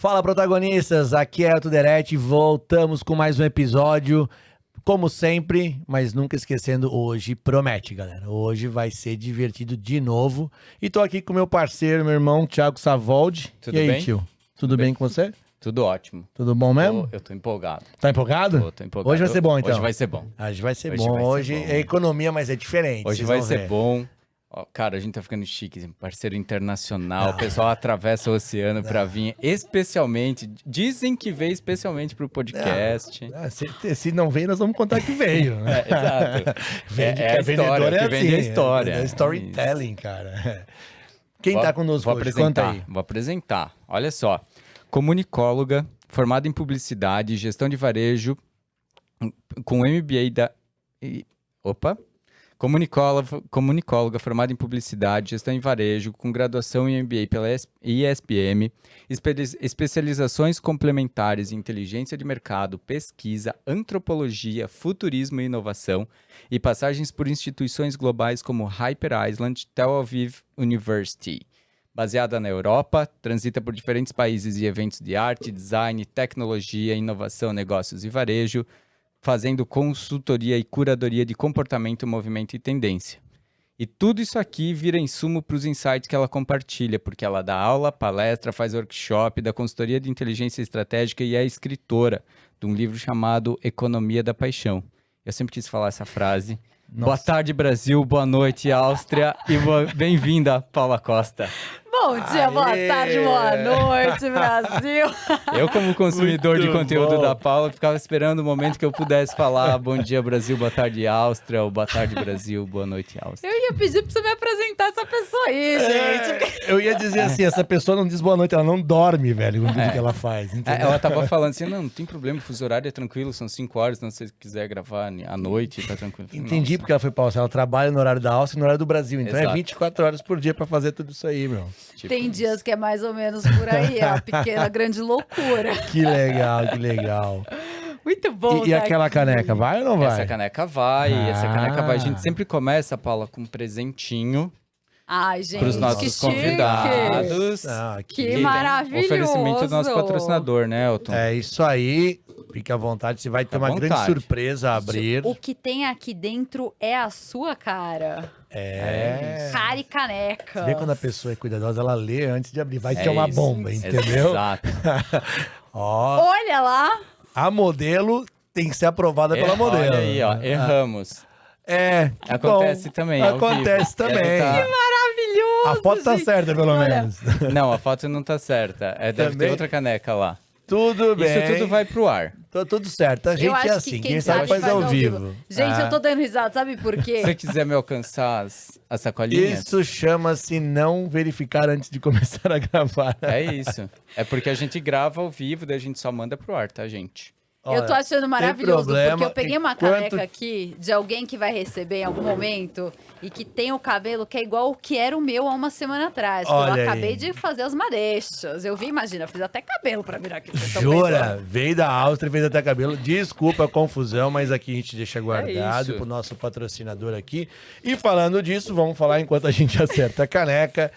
Fala, protagonistas, aqui é o Tuderete, voltamos com mais um episódio, como sempre, mas nunca esquecendo, hoje promete, galera, hoje vai ser divertido de novo, e tô aqui com meu parceiro, meu irmão, Thiago Savoldi. Tudo e aí, bem? tio? Tudo bem com você? Tudo ótimo. Tudo bom mesmo? Eu tô empolgado. Tá empolgado? Tô empolgado. Hoje vai ser bom, então? Hoje vai ser bom. Hoje vai ser Hoje bom, vai ser hoje bom. é economia, mas é diferente. Hoje vocês vai vão ser ver. bom. Ó, cara, a gente tá ficando chique, parceiro internacional. O pessoal atravessa o oceano pra vir especialmente. Dizem que veio especialmente pro podcast. Ah, se não veio, nós vamos contar que veio. É, exato. Vende, É a história, que vende a história. É storytelling, cara. Quem tá conosco Vou hoje? apresentar, Conta aí. vou apresentar. Olha só. Comunicóloga, formada em publicidade e gestão de varejo, com MBA da... Opa! Comunicóloga formada em publicidade, gestão em varejo, com graduação em MBA pela ISPM, especializações complementares em inteligência de mercado, pesquisa, antropologia, futurismo e inovação, e passagens por instituições globais como Hyper Island, Tel Aviv University. Baseada na Europa, transita por diferentes países e eventos de arte, design, tecnologia, inovação, negócios e varejo, fazendo consultoria e curadoria de comportamento, movimento e tendência. E tudo isso aqui vira insumo para os insights que ela compartilha, porque ela dá aula, palestra, faz workshop, dá consultoria de inteligência estratégica e é escritora de um livro chamado Economia da Paixão. Eu sempre quis falar essa frase. Nossa. Boa tarde, Brasil. Boa noite, Áustria. E bem-vinda, Paula Costa. Bom dia, boa Aê! tarde, boa noite, Brasil. Eu, como consumidor de Muito conteúdo bom. da Paula, ficava esperando o momento que eu pudesse falar bom dia, Brasil, boa tarde, Áustria, ou boa tarde, Brasil, boa noite, Áustria. Eu ia pedir pra você me apresentar essa pessoa aí, gente. Eu ia dizer assim, essa pessoa não diz boa noite, ela não dorme, velho, com tudo que ela faz, entendeu? Ela tava falando assim, não tem problema, o fuso horário é tranquilo, são 5 horas, então se você quiser gravar à noite, tá tranquilo. Entendi Nossa. porque ela foi pra Áustria, ela trabalha no horário da Áustria e no horário do Brasil, então é Exato. 24 horas por dia pra fazer tudo isso aí, meu. Tipo, Tem dias que é mais ou menos por aí, é uma pequena, grande loucura. Que legal, que legal. Muito bom. E tá aquela aqui. caneca, vai ou não vai? Essa caneca vai, essa caneca vai. A gente Ah. sempre começa, Paula, com um presentinho Ai, gente, para os que nossos chique. convidados. Ah, Que tem maravilhoso. Oferecimento do nosso patrocinador, né, Elton? É isso aí, fique à vontade, você vai ter À uma grande vontade. surpresa a abrir. O que tem aqui dentro é a sua cara. É. Cara e caneca. Você vê quando a pessoa é cuidadosa, ela lê antes de abrir. Vai É ter uma isso. bomba, entendeu? Exato. Ó, Olha lá. a modelo tem que ser aprovada pela modelo. Olha aí, ó, erramos. É, que Acontece bom. também, ao Acontece vivo. também. Maravilhoso. A foto tá gente. certa, pelo Olha. menos. Não, a foto não tá certa. Deve Também? ter outra caneca lá. Tudo bem. Isso tudo vai pro ar. Tá tudo certo. A gente Eu acho é que assim. quem Quem sabe faz ao vivo. Gente, Ah. eu tô dando risada, sabe por quê? Se você quiser me alcançar as sacolinhas, Isso chama-se não verificar antes de começar a gravar. é isso. É porque a gente grava ao vivo, daí a gente só manda pro ar, tá, gente? Eu tô achando maravilhoso, problema, porque eu peguei uma enquanto- caneca aqui de alguém que vai receber em algum momento e que tem o cabelo que é igual o que era o meu há uma semana atrás. Que Olha eu acabei aí. de fazer as madeixas. Eu vi, imagina, eu fiz até cabelo pra virar aqui. vocês estão Jura? pensando. Veio da Áustria, fez até cabelo. Desculpa a confusão, mas aqui a gente deixa guardado isso. pro nosso patrocinador aqui. E falando disso, vamos falar enquanto a gente acerta a caneca.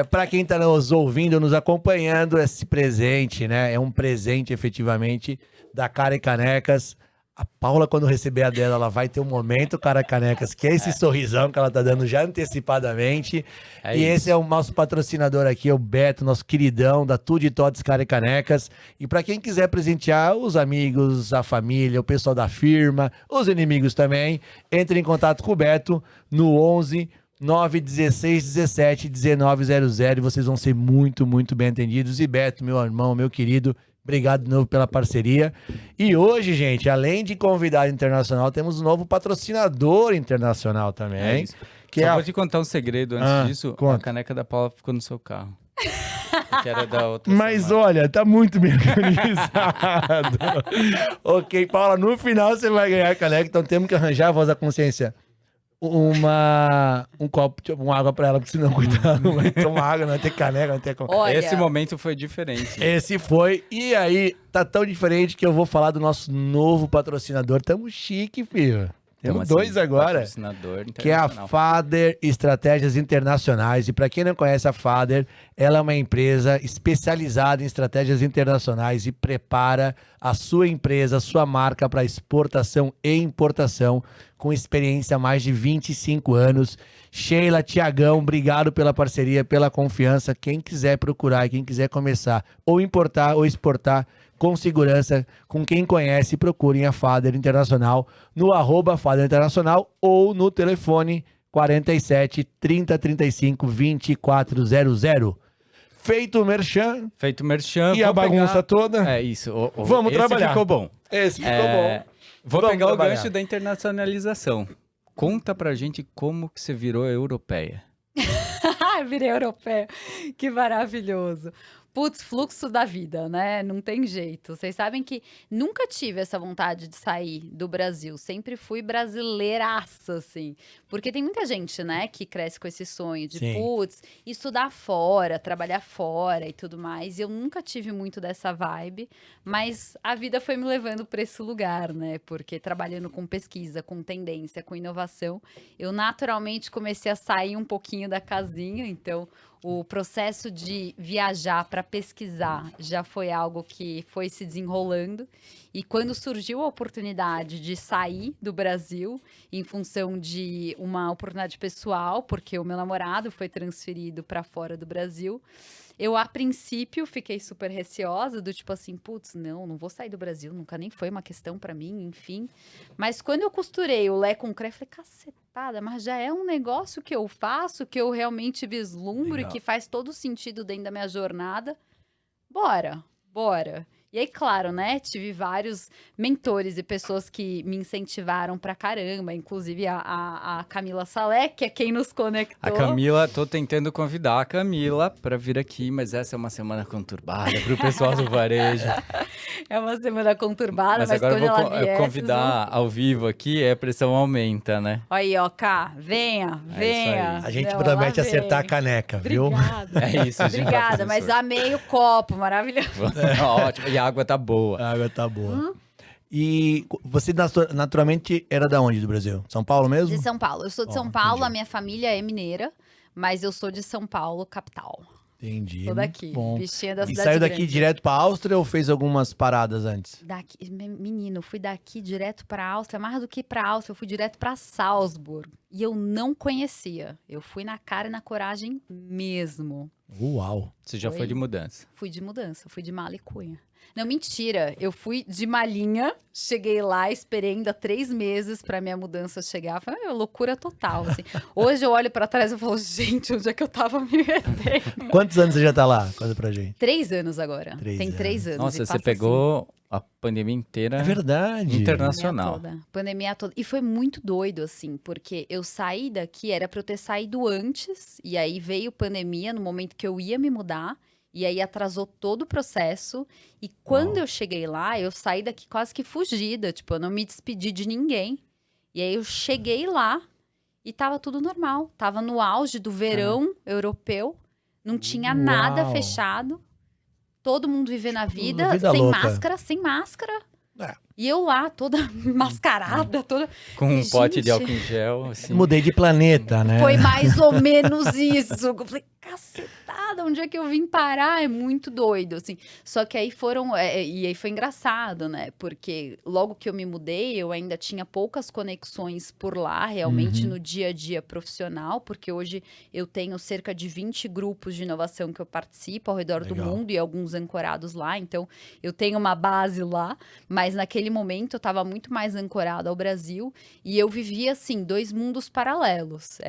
Para quem tá nos ouvindo, nos acompanhando, esse presente, né? É um presente, efetivamente, da Cara e Canecas. A Paula, quando receber a dela, ela vai ter um momento, Cara e Canecas, que é esse sorrisão que ela tá dando já antecipadamente. É E isso. esse é o nosso patrocinador aqui, é o Beto, nosso queridão da Tudo e Todes Cara e Canecas. E para quem quiser presentear os amigos, a família, o pessoal da firma, os inimigos também, entre em contato com o Beto no 11 916 17 1900 e vocês vão ser muito, muito bem atendidos. E Beto, meu irmão, meu querido, obrigado de novo pela parceria. E hoje, gente, além de convidado internacional, temos um novo patrocinador internacional também. É isso. Que Só é a... vou te contar um segredo antes Ah, disso. conta. A caneca da Paula ficou no seu carro. Que era da outra Mas semana. olha, tá muito bem organizado. Ok, Paula, no final você vai ganhar a caneca, então temos que arranjar a voz da consciência. Um copo, tipo, uma água pra ela, porque senão, coitado, não vai tomar água, não vai ter caneca, não vai ter... Olha, Esse momento foi diferente. Esse foi, e aí, tá tão diferente que eu vou falar do nosso novo patrocinador. Tamo chique, filho. Temos dois agora, patrocinador que é a internacional. Fader Estratégias Internacionais. E para quem não conhece a Fader, ela é uma empresa especializada em estratégias internacionais e prepara a sua empresa, a sua marca para exportação e importação, com experiência há mais de 25 anos. Sheila, Tiagão, obrigado pela parceria, pela confiança. Quem quiser procurar, quem quiser começar ou importar ou exportar com segurança, com quem conhece, procurem a Fader Internacional no @Fader Internacional ou no telefone 47 30 35 2400. Feito o merchan Feito merchan. e a vou bagunça pegar- toda. É isso. Vamos esse trabalhar. ficou bom. Esse ficou É, bom. Vou Vamos pegar trabalhar. o gancho da internacionalização. Conta pra gente como que você virou europeia. Virei europeia. Que maravilhoso. Putz, fluxo da vida, né? Não tem jeito. Vocês sabem que nunca tive essa vontade de sair do Brasil. Sempre fui brasileiraça, assim. Porque tem muita gente, né, que cresce com esse sonho de, Sim. putz, estudar fora, trabalhar fora e tudo mais. E eu nunca tive muito dessa vibe. Mas a vida foi me levando para esse lugar, né? Porque trabalhando com pesquisa, com tendência, com inovação, eu naturalmente comecei a sair um pouquinho da casinha. Então, o processo de viajar para pesquisar já foi algo que foi se desenrolando. E quando surgiu a oportunidade de sair do Brasil, em função de uma oportunidade pessoal, porque o meu namorado foi transferido para fora do Brasil, eu, a princípio, fiquei super receosa, do tipo assim, putz, não vou sair do Brasil, nunca nem foi uma questão pra mim, enfim. Mas quando eu costurei o Lé com o Cré, eu falei, cacetada, mas já é um negócio que eu faço, que eu realmente vislumbro Legal. e que faz todo sentido dentro da minha jornada. Bora. E aí, claro, né, tive vários mentores e pessoas que me incentivaram pra caramba, inclusive a Camila Salé, que é quem nos conectou. A Camila, tô tentando convidar a Camila pra vir aqui, mas essa é uma semana conturbada pro pessoal do varejo. É uma semana conturbada, mas agora quando eu vou ela vier, convidar ao vivo aqui, a pressão aumenta, né? Aí, ó, Cá, venha. A gente Não, promete ela acertar a vem. caneca, viu? Obrigada. É isso, gente. Obrigada, mas amei o copo, maravilhoso. Ótimo, e a água tá boa. A água tá boa. E você naturalmente era da onde do Brasil? São Paulo mesmo? De São Paulo. Eu sou de Ó, São Paulo, entendi. a minha família é mineira, mas eu sou de São Paulo, capital. Entendi. Sou daqui, Bom. bichinha da E cidade saiu daqui grande. direto pra Áustria ou fez algumas paradas antes? Daqui, menino, fui daqui direto pra Áustria, mais do que pra Áustria, eu fui direto pra Salzburg. E eu não conhecia. Eu fui na cara e na coragem mesmo. Uau. Você já foi de mudança. Fui de mudança, fui de mala e cunha. Não, mentira. Eu fui de malinha, cheguei lá, esperei ainda 3 meses pra minha mudança chegar. Foi uma loucura total, assim. Hoje eu olho pra trás e falo, gente, onde é que eu tava me metendo? Quantos anos você já tá lá? Conta pra gente. 3 anos agora. 3 Tem 3 anos. Nossa, e você passa pegou a pandemia inteira É verdade. internacional. Pandemia toda. E foi muito doido, assim, porque eu saí daqui, era pra eu ter saído antes, e aí veio pandemia no momento que eu ia me mudar, e aí atrasou todo o processo. E quando eu cheguei lá, eu saí daqui quase que fugida, tipo, eu não me despedi de ninguém. E aí eu cheguei lá e tava tudo normal. Tava no auge do verão europeu, não tinha nada Uau. fechado. Todo mundo vivendo a vida, vida sem louca. máscara, sem máscara. É. E eu lá, toda mascarada, toda... Com um pote de Gente. álcool em gel, assim. Mudei de planeta, né? Foi mais ou menos isso. Eu falei, cacetada, onde é que eu vim parar? É muito doido, assim. Só que aí foram... e aí foi engraçado, né? Porque logo que eu me mudei, eu ainda tinha poucas conexões por lá, realmente, no dia a dia profissional. Porque hoje eu tenho cerca de 20 grupos de inovação que eu participo ao redor do Legal. mundo e alguns ancorados lá. Então, eu tenho uma base lá. Mas naquele momento, eu estava muito mais ancorada ao Brasil. E eu vivia, assim, 2 mundos paralelos.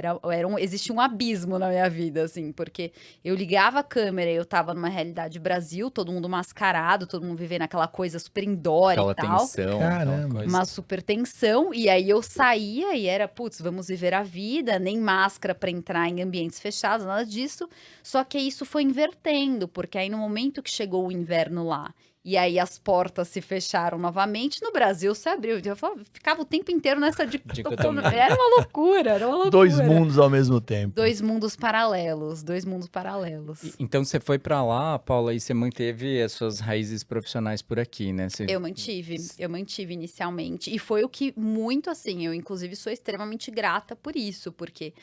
Existia um abismo na minha vida, assim, porque eu ligava a câmera e eu tava numa realidade Brasil, todo mundo mascarado, todo mundo vivendo aquela coisa super indoor Aquela e tal. tensão. Caramba. aquela coisa. Uma super tensão, e aí eu saía e era, putz, vamos viver a vida, nem máscara pra entrar em ambientes fechados, nada disso. Só que isso foi invertendo, porque aí no momento que chegou o inverno lá, E aí as portas se fecharam novamente. No Brasil se abriu. Eu ficava o tempo inteiro nessa dicotomia. Era uma loucura. 2 mundos ao mesmo tempo. 2 mundos paralelos. Então você foi pra lá, Paula, e você manteve as suas raízes profissionais por aqui, né? Eu mantive inicialmente. E foi o que muito assim, eu inclusive sou extremamente grata por isso, porque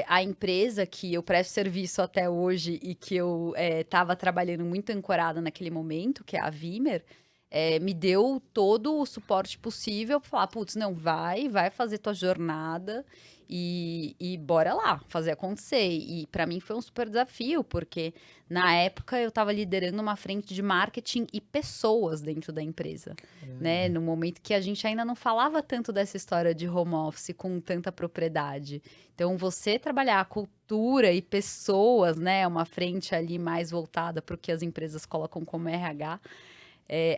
a empresa que eu presto serviço até hoje e que eu estava trabalhando muito ancorada naquele momento, que é a Vimer, me deu todo o suporte possível para falar, putz, não, vai fazer tua jornada e bora lá, fazer acontecer. E para mim foi um super desafio, porque na época eu estava liderando uma frente de marketing e pessoas dentro da empresa, né? No momento que a gente ainda não falava tanto dessa história de home office com tanta propriedade. Então, você trabalhar a cultura e pessoas, né? Uma frente ali mais voltada para o que as empresas colocam como RH,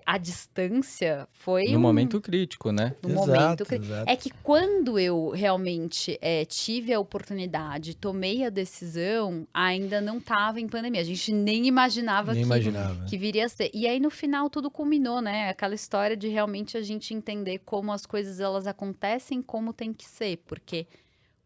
a distância foi No momento crítico, né? Exato. É que quando eu realmente tive a oportunidade, tomei a decisão, ainda não estava em pandemia. A gente nem imaginava que viria a ser. E aí, no final, tudo culminou, né? Aquela história de realmente a gente entender como as coisas elas acontecem, como tem que ser. Porque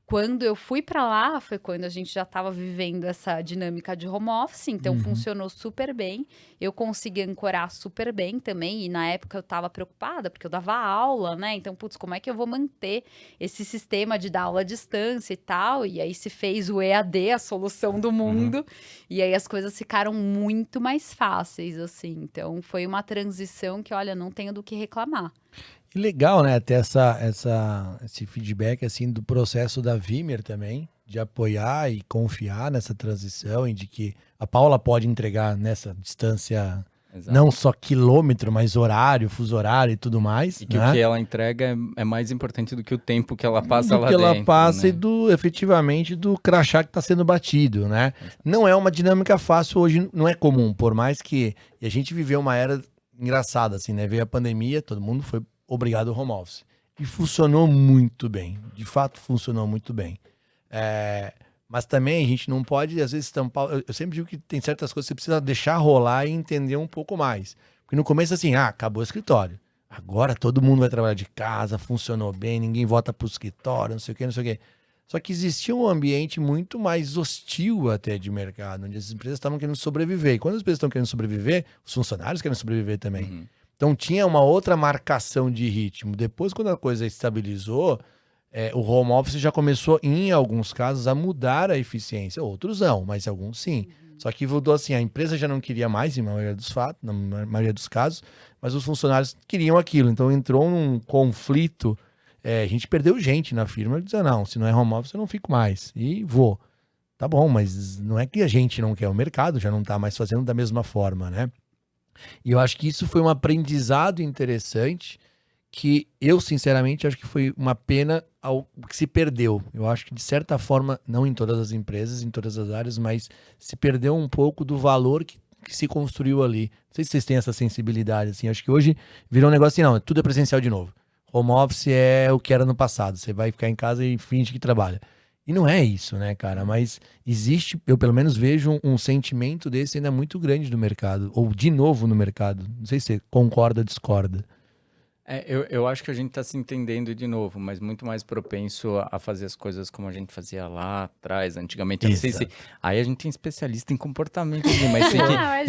quando eu fui para lá, foi quando a gente já estava vivendo essa dinâmica de home office, então funcionou super bem. Eu consegui ancorar super bem também, e na época eu estava preocupada, porque eu dava aula, né? Então, putz, como é que eu vou manter esse sistema de dar aula à distância e tal? E aí se fez o EAD, a solução do mundo, e aí as coisas ficaram muito mais fáceis, assim. Então, foi uma transição que, olha, não tenho do que reclamar. E legal, né, ter esse feedback, assim, do processo da Vimer também, de apoiar e confiar nessa transição e de que a Paula pode entregar nessa distância, Exato. não só quilômetro, mas horário, fuso horário e tudo mais. E que né? o que ela entrega é mais importante do que o tempo que ela passa do lá que dentro. ela passa né? e efetivamente do crachá que está sendo batido, né? Não é uma dinâmica fácil hoje, não é comum, por mais que e a gente viveu uma era engraçada, assim, né? Veio a pandemia, todo mundo foi obrigado ao home office. E funcionou muito bem. De fato, funcionou muito bem. Mas também a gente não pode, às vezes, estampar... Eu sempre digo que tem certas coisas que você precisa deixar rolar e entender um pouco mais. Porque no começo, assim, acabou o escritório. Agora todo mundo vai trabalhar de casa, funcionou bem, ninguém volta para o escritório, não sei o quê, não sei o quê. Só que existia um ambiente muito mais hostil até de mercado, onde as empresas estavam querendo sobreviver. E quando as empresas estão querendo sobreviver, os funcionários querem sobreviver também. Então tinha uma outra marcação de ritmo. Depois, quando a coisa estabilizou, o home office já começou, em alguns casos, a mudar a eficiência. Outros não, mas alguns sim. Só que mudou assim, a empresa já não queria mais, na maioria dos casos, mas os funcionários queriam aquilo. Então entrou num conflito. A gente perdeu gente na firma, dizendo, não, se não é home office, eu não fico mais. E vou. Tá bom, mas não é que a gente não quer, o mercado já não tá mais fazendo da mesma forma, né? E eu acho que isso foi um aprendizado interessante que eu, sinceramente, acho que foi uma pena ao que se perdeu. Eu acho que, de certa forma, não em todas as empresas, em todas as áreas, mas se perdeu um pouco do valor que se construiu ali. Não sei se vocês têm essa sensibilidade, assim. Acho que hoje virou um negócio assim, não, tudo é presencial de novo. Home office é o que era no passado. Você vai ficar em casa e finge que trabalha. E não é isso, né, cara? Mas existe, eu pelo menos vejo um sentimento desse ainda muito grande no mercado. Ou de novo no mercado. Não sei se você concorda ou discorda. Eu acho que a gente está se entendendo de novo, mas muito mais propenso a fazer as coisas como a gente fazia lá atrás, antigamente. Eu não sei se... Aí a gente tem especialista em comportamento, mas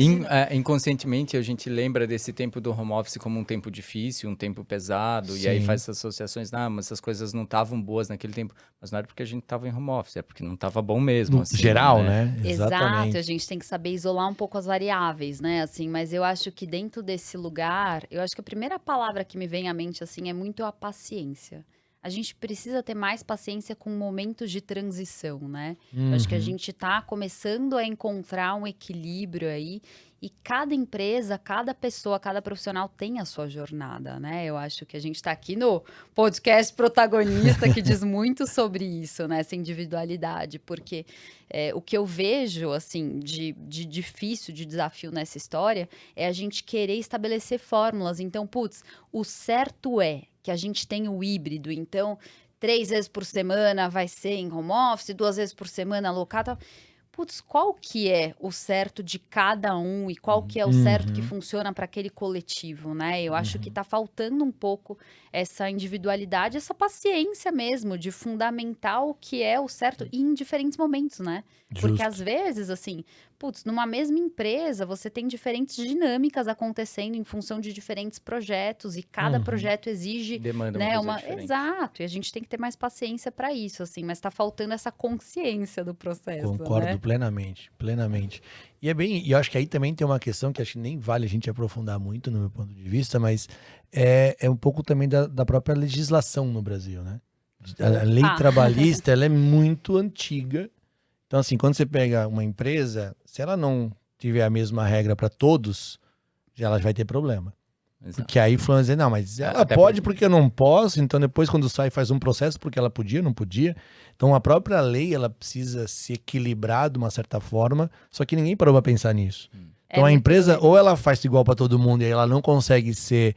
inconscientemente a gente lembra desse tempo do home office como um tempo difícil, um tempo pesado, e aí faz essas associações, mas essas coisas não estavam boas naquele tempo. Mas não era porque a gente estava em home office, é porque não estava bom mesmo. No assim, geral, né? Exatamente. Exato, a gente tem que saber isolar um pouco as variáveis, né? Assim, mas eu acho que dentro desse lugar, eu acho que a primeira palavra que me vem à mente, assim, é muito a paciência. A gente precisa ter mais paciência com momentos de transição, né? Eu acho que a gente tá começando a encontrar um equilíbrio aí e cada empresa, cada pessoa, cada profissional tem a sua jornada, né? Eu acho que a gente tá aqui no podcast Protagonista que diz muito sobre isso, né? Essa individualidade, porque o que eu vejo, assim, de difícil, de desafio nessa história é a gente querer estabelecer fórmulas. Então, putz, o certo é que a gente tem o híbrido, então 3 vezes por semana vai ser em home office, 2 vezes por semana local, putz, qual que é o certo de cada um e qual que é o certo que funciona para aquele coletivo, né? Eu acho que tá faltando um pouco essa individualidade, essa paciência mesmo de fundamentar o que é o certo em diferentes momentos, né? Porque às vezes, assim, putz, numa mesma empresa você tem diferentes dinâmicas acontecendo em função de diferentes projetos e cada projeto exige, Demanda né, uma coisa diferente. exato, e a gente tem que ter mais paciência para isso, assim, mas tá faltando essa consciência do processo, Concordo né? plenamente, plenamente. E eu acho que aí também tem uma questão que acho que nem vale a gente aprofundar muito no meu ponto de vista, mas é um pouco também da própria legislação no Brasil, né? A lei trabalhista, ela é muito antiga. Então, assim, quando você pega uma empresa, se ela não tiver a mesma regra para todos, ela vai ter problema. Exato. Porque aí fulano dizer, não, mas ela Até pode porque eu não posso, então depois quando sai faz um processo porque ela podia, não podia. Então a própria lei, ela precisa se equilibrar de uma certa forma, só que ninguém parou pra pensar nisso. Então a muito empresa, doido. ou ela faz igual pra todo mundo e aí ela não consegue ser,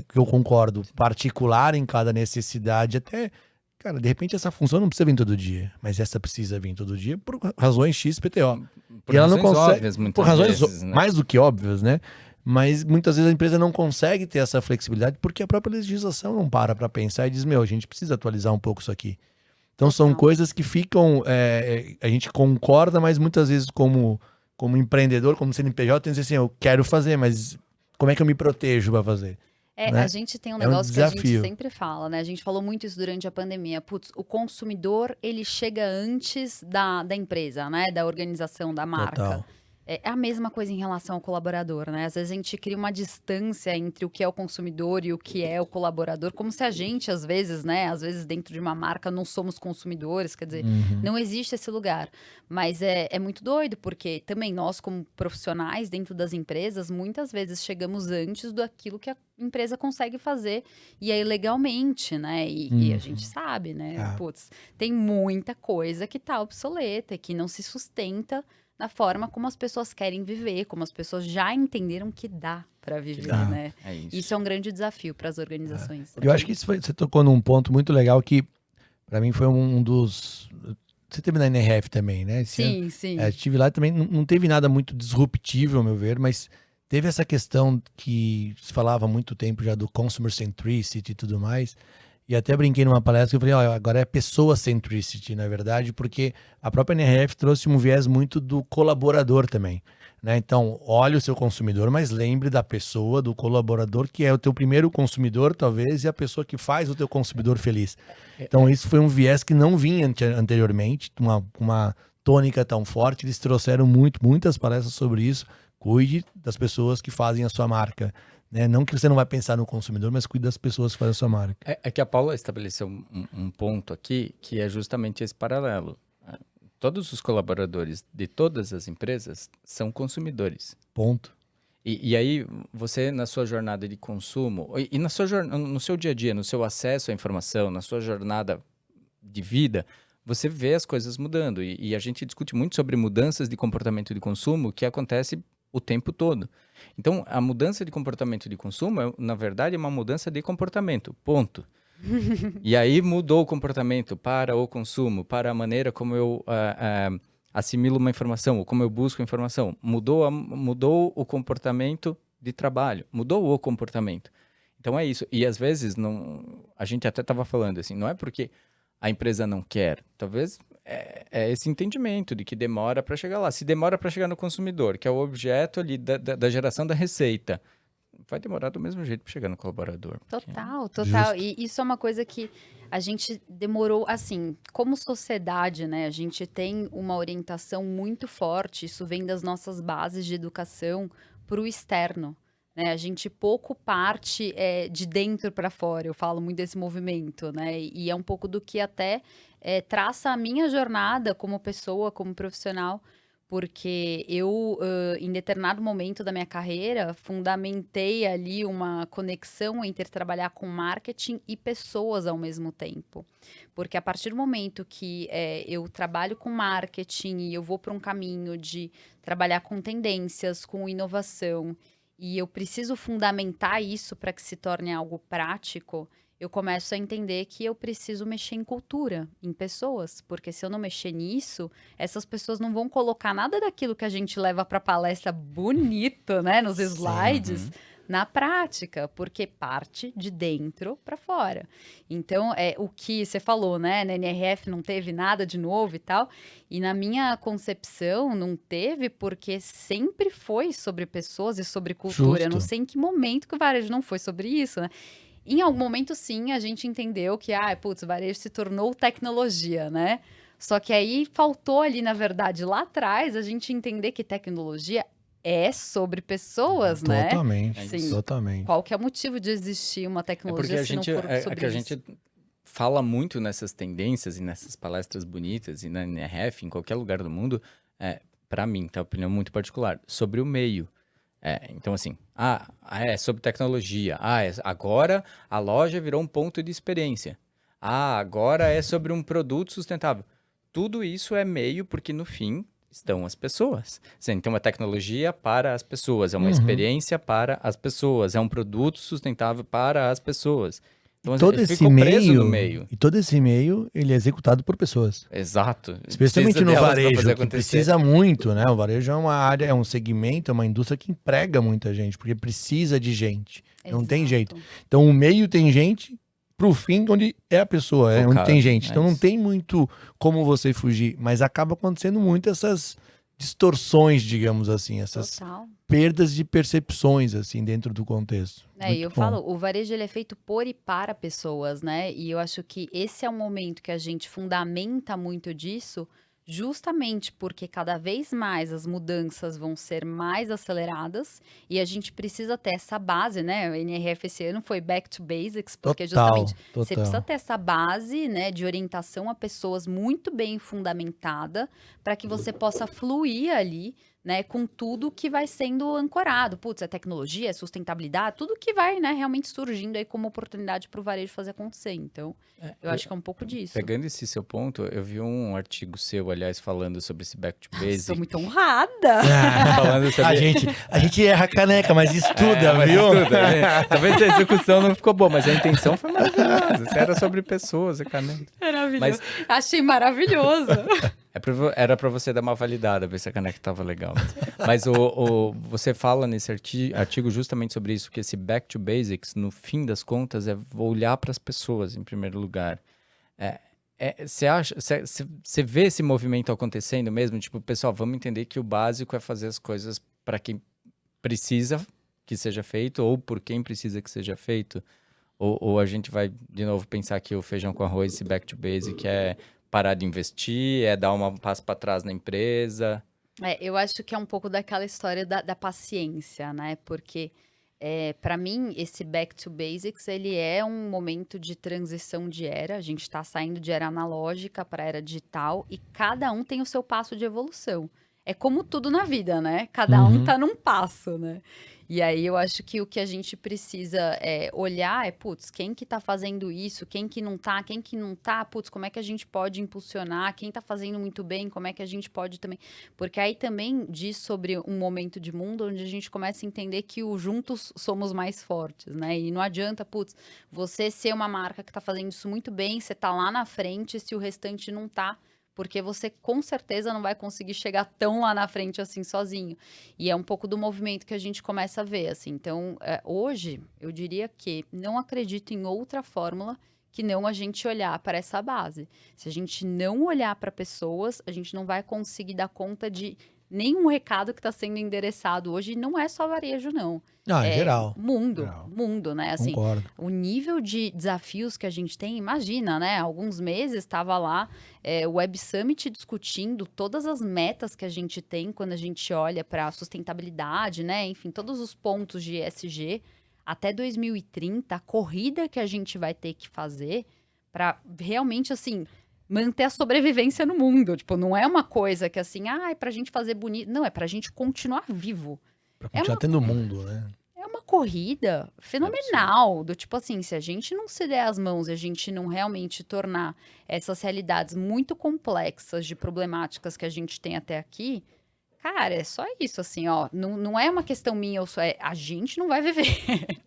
que eu concordo, particular em cada necessidade, até, cara, de repente essa função não precisa vir todo dia, mas essa precisa vir todo dia por razões XPTO. Por E ela não razões consegue, óbvias, muitas por razões vezes, né? mais do que óbvias, né? Mas muitas vezes a empresa não consegue ter essa flexibilidade porque a própria legislação não para pensar e diz, a gente precisa atualizar um pouco isso aqui. Então são Total. coisas que ficam, a gente concorda, mas muitas vezes como empreendedor, como CNPJ, tem que dizer assim, eu quero fazer, mas como é que eu me protejo para fazer? Né? A gente tem um um negócio que a gente desafio. sempre fala, né? A gente falou muito isso durante a pandemia. Putz, o consumidor, ele chega antes da empresa, né? Da organização, da marca. Total. É a mesma coisa em relação ao colaborador, né? Às vezes a gente cria uma distância entre o que é o consumidor e o que é o colaborador, como se a gente, às vezes, né? Às vezes dentro de uma marca não somos consumidores, quer dizer, não existe esse lugar. Mas é muito doido, porque também nós, como profissionais dentro das empresas, muitas vezes chegamos antes daquilo que a empresa consegue fazer, e aí legalmente, né? E a gente sabe, né? Putz, tem muita coisa que tá obsoleta, que não se sustenta da forma como as pessoas querem viver, como as pessoas já entenderam que dá para viver, dá. né? É isso. Isso é um grande desafio para as organizações. Eu acho que você tocou num ponto muito legal que para mim foi um dos... Você teve na NRF também, né? Esse ano. Sim. Estive lá também, não teve nada muito disruptivo, ao meu ver, mas teve essa questão que se falava há muito tempo já do consumer centricity e tudo mais. E até brinquei numa palestra que eu falei, ó, agora é pessoa centricity, na verdade, porque a própria NRF trouxe um viés muito do colaborador também, né? Então, olhe o seu consumidor, mas lembre da pessoa, do colaborador, que é o teu primeiro consumidor, talvez, e a pessoa que faz o teu consumidor feliz. Então, isso foi um viés que não vinha anteriormente, uma tônica tão forte. Eles trouxeram muitas palestras sobre isso. Cuide das pessoas que fazem a sua marca. Né? Não que você não vai pensar no consumidor, mas cuide das pessoas que fazem a sua marca. É que a Paula estabeleceu um ponto aqui, que é justamente esse paralelo. Todos os colaboradores de todas as empresas são consumidores. Ponto. E aí, você, na sua jornada de consumo, e no seu dia a dia, no seu acesso à informação, na sua jornada de vida, você vê as coisas mudando. E a gente discute muito sobre mudanças de comportamento de consumo que acontece o tempo todo. Então, a mudança de comportamento de consumo, na verdade, é uma mudança de comportamento, ponto. E aí mudou o comportamento para o consumo, para a maneira como eu assimilo uma informação, ou como eu busco informação. Mudou o comportamento de trabalho, mudou o comportamento. Então é isso. E às vezes, a gente até estava falando assim, não é porque a empresa não quer, talvez é esse entendimento de que demora para chegar lá. Se demora para chegar no consumidor, que é o objeto ali da geração da receita, vai demorar do mesmo jeito para chegar no colaborador. Total. Justo. E isso é uma coisa que a gente demorou, assim, como sociedade, né? A gente tem uma orientação muito forte, isso vem das nossas bases de educação para o externo. Né? A gente pouco parte de dentro para fora, eu falo muito desse movimento, né? E é um pouco do que até traça a minha jornada como pessoa, como profissional, porque eu, em determinado momento da minha carreira, fundamentei ali uma conexão entre trabalhar com marketing e pessoas ao mesmo tempo. Porque a partir do momento que eu trabalho com marketing e eu vou para um caminho de trabalhar com tendências, com inovação, e eu preciso fundamentar isso para que se torne algo prático, eu começo a entender que eu preciso mexer em cultura, em pessoas, porque se eu não mexer nisso, essas pessoas não vão colocar nada daquilo que a gente leva para palestra bonito, né, nos slides, na prática, porque parte de dentro para fora. Então, o que você falou, né, na NRF não teve nada de novo e tal, e na minha concepção não teve porque sempre foi sobre pessoas e sobre cultura. Eu não Justo. sei em que momento que o varejo não foi sobre isso, né? Em algum momento, sim, a gente entendeu que, o varejo se tornou tecnologia, né? Só que aí faltou ali, na verdade, lá atrás, a gente entender que tecnologia é sobre pessoas, né? Totalmente, Sim. totalmente. Qual que é o motivo de existir uma porque tecnologia se não for sobre que a isso? gente fala muito nessas tendências e nessas palestras bonitas e na NRF, em qualquer lugar do mundo, para mim, tá? Opinião muito particular, sobre o meio. Então, assim, é sobre tecnologia. Agora a loja virou um ponto de experiência. Agora é sobre um produto sustentável. Tudo isso é meio porque, no fim, estão as pessoas. Então, é tecnologia para as pessoas, é uma experiência para as pessoas, é um produto sustentável para as pessoas. Então, Todo ele esse ficou preso no meio, meio. e todo esse meio, ele é executado por pessoas. Exato. Especialmente Precisa no delas pra varejo, fazer que acontecer. precisa muito, né? O varejo é uma área, é um segmento, é uma indústria que emprega muita gente, porque precisa de gente. Não tem jeito. Exato. Então, o meio tem gente pro fim, onde é a pessoa, onde Focado, tem gente. Então, não isso. tem muito como você fugir, mas acaba acontecendo muito essas distorções, digamos assim, essas Total. perdas de percepções, assim, dentro do contexto. E Muito eu bom. falo, o varejo ele é feito por e para pessoas, né? E eu acho que esse é um momento que a gente fundamenta muito disso, justamente porque cada vez mais as mudanças vão ser mais aceleradas e a gente precisa ter essa base, né? O NRF esse ano foi Back to Basics, porque justamente você precisa ter essa base, né, de orientação a pessoas muito bem fundamentada para que você possa fluir ali, né, com tudo que vai sendo ancorado. Putz, é tecnologia, é sustentabilidade, tudo que vai, né, realmente surgindo aí como oportunidade para o varejo fazer acontecer. Então, eu acho que é um pouco disso. Pegando esse seu ponto, eu vi um artigo seu, aliás, falando sobre esse Back to Basic. Estou muito honrada. Falando sobre... A gente erra a caneca, mas estuda, mas viu? estuda, né? Talvez a execução não ficou boa, mas a intenção foi maravilhosa. Isso era sobre pessoas e caneta. Maravilhoso. Mas- Achei maravilhoso. Era pra você dar uma validada, ver se a caneca tava legal. Mas você fala nesse artigo justamente sobre isso, que esse Back to Basics, no fim das contas, é olhar para as pessoas em primeiro lugar. Você vê esse movimento acontecendo mesmo? Tipo, pessoal, vamos entender que o básico é fazer as coisas para quem precisa que seja feito ou por quem precisa que seja feito? Ou a gente vai, de novo, pensar que o feijão com arroz, esse Back to Basic, é parar de investir, é dar um passo para trás na empresa? Eu acho que é um pouco daquela história da paciência, né? Porque, para mim, esse Back to Basics, ele é um momento de transição de era. A gente está saindo de era analógica para era digital e cada um tem o seu passo de evolução. É como tudo na vida, né? Cada um tá num passo, né? E aí eu acho que o que a gente precisa olhar é, putz, quem que tá fazendo isso? Quem que não tá? Putz, como é que a gente pode impulsionar? Quem tá fazendo muito bem? Como é que a gente pode também... Porque aí também diz sobre um momento de mundo onde a gente começa a entender que o juntos somos mais fortes, né? E não adianta, putz, você ser uma marca que tá fazendo isso muito bem, você tá lá na frente se o restante não tá, porque você com certeza não vai conseguir chegar tão lá na frente assim sozinho. E é um pouco do movimento que a gente começa a ver, assim. Então, hoje, eu diria que não acredito em outra fórmula que não a gente olhar para essa base. Se a gente não olhar para pessoas, a gente não vai conseguir dar conta de nenhum recado que está sendo endereçado hoje. Não é só varejo, não. É geral. Mundo, né? Assim, Concordo. o nível de desafios que a gente tem, imagina, né? Alguns meses estava lá o Web Summit discutindo todas as metas que a gente tem quando a gente olha para a sustentabilidade, né? Enfim, todos os pontos de ESG. Até 2030, a corrida que a gente vai ter que fazer para realmente, assim, manter a sobrevivência no mundo. Tipo, não é uma coisa que, assim, é pra gente fazer bonito. Não, é pra gente continuar vivo. Pra continuar tendo mundo, né? É uma corrida fenomenal, do tipo assim, se a gente não se der as mãos e a gente não realmente tornar essas realidades muito complexas de problemáticas que a gente tem até aqui, Cara, é só isso, assim, ó. Não é uma questão minha, a gente não vai viver.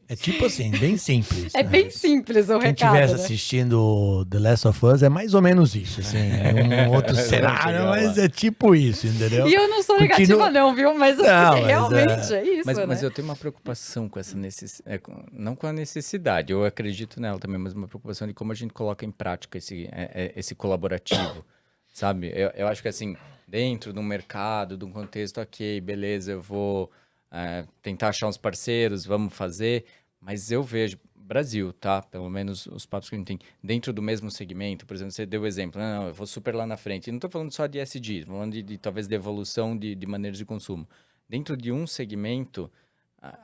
É tipo assim, bem simples. É né? bem simples o Quem recado, estivesse né? assistindo The Last of Us é mais ou menos isso, assim. É um outro cenário, mas é tipo isso, entendeu? E eu não sou Continua- negativa não, viu? Mas, Não, mas, realmente é isso, Mas né? eu tenho uma preocupação com essa necessidade, não com a necessidade, eu acredito nela também, mas uma preocupação de como a gente coloca em prática esse colaborativo, sabe? Eu acho que assim, dentro de um mercado, de um contexto, ok, beleza, eu vou tentar achar uns parceiros, vamos fazer, mas eu vejo, Brasil, tá? Pelo menos os papos que a gente tem, dentro do mesmo segmento, por exemplo, você deu o exemplo, não, eu vou super lá na frente, e não estou falando só de ESG, estou falando de talvez de evolução de maneiras de consumo. Dentro de um segmento,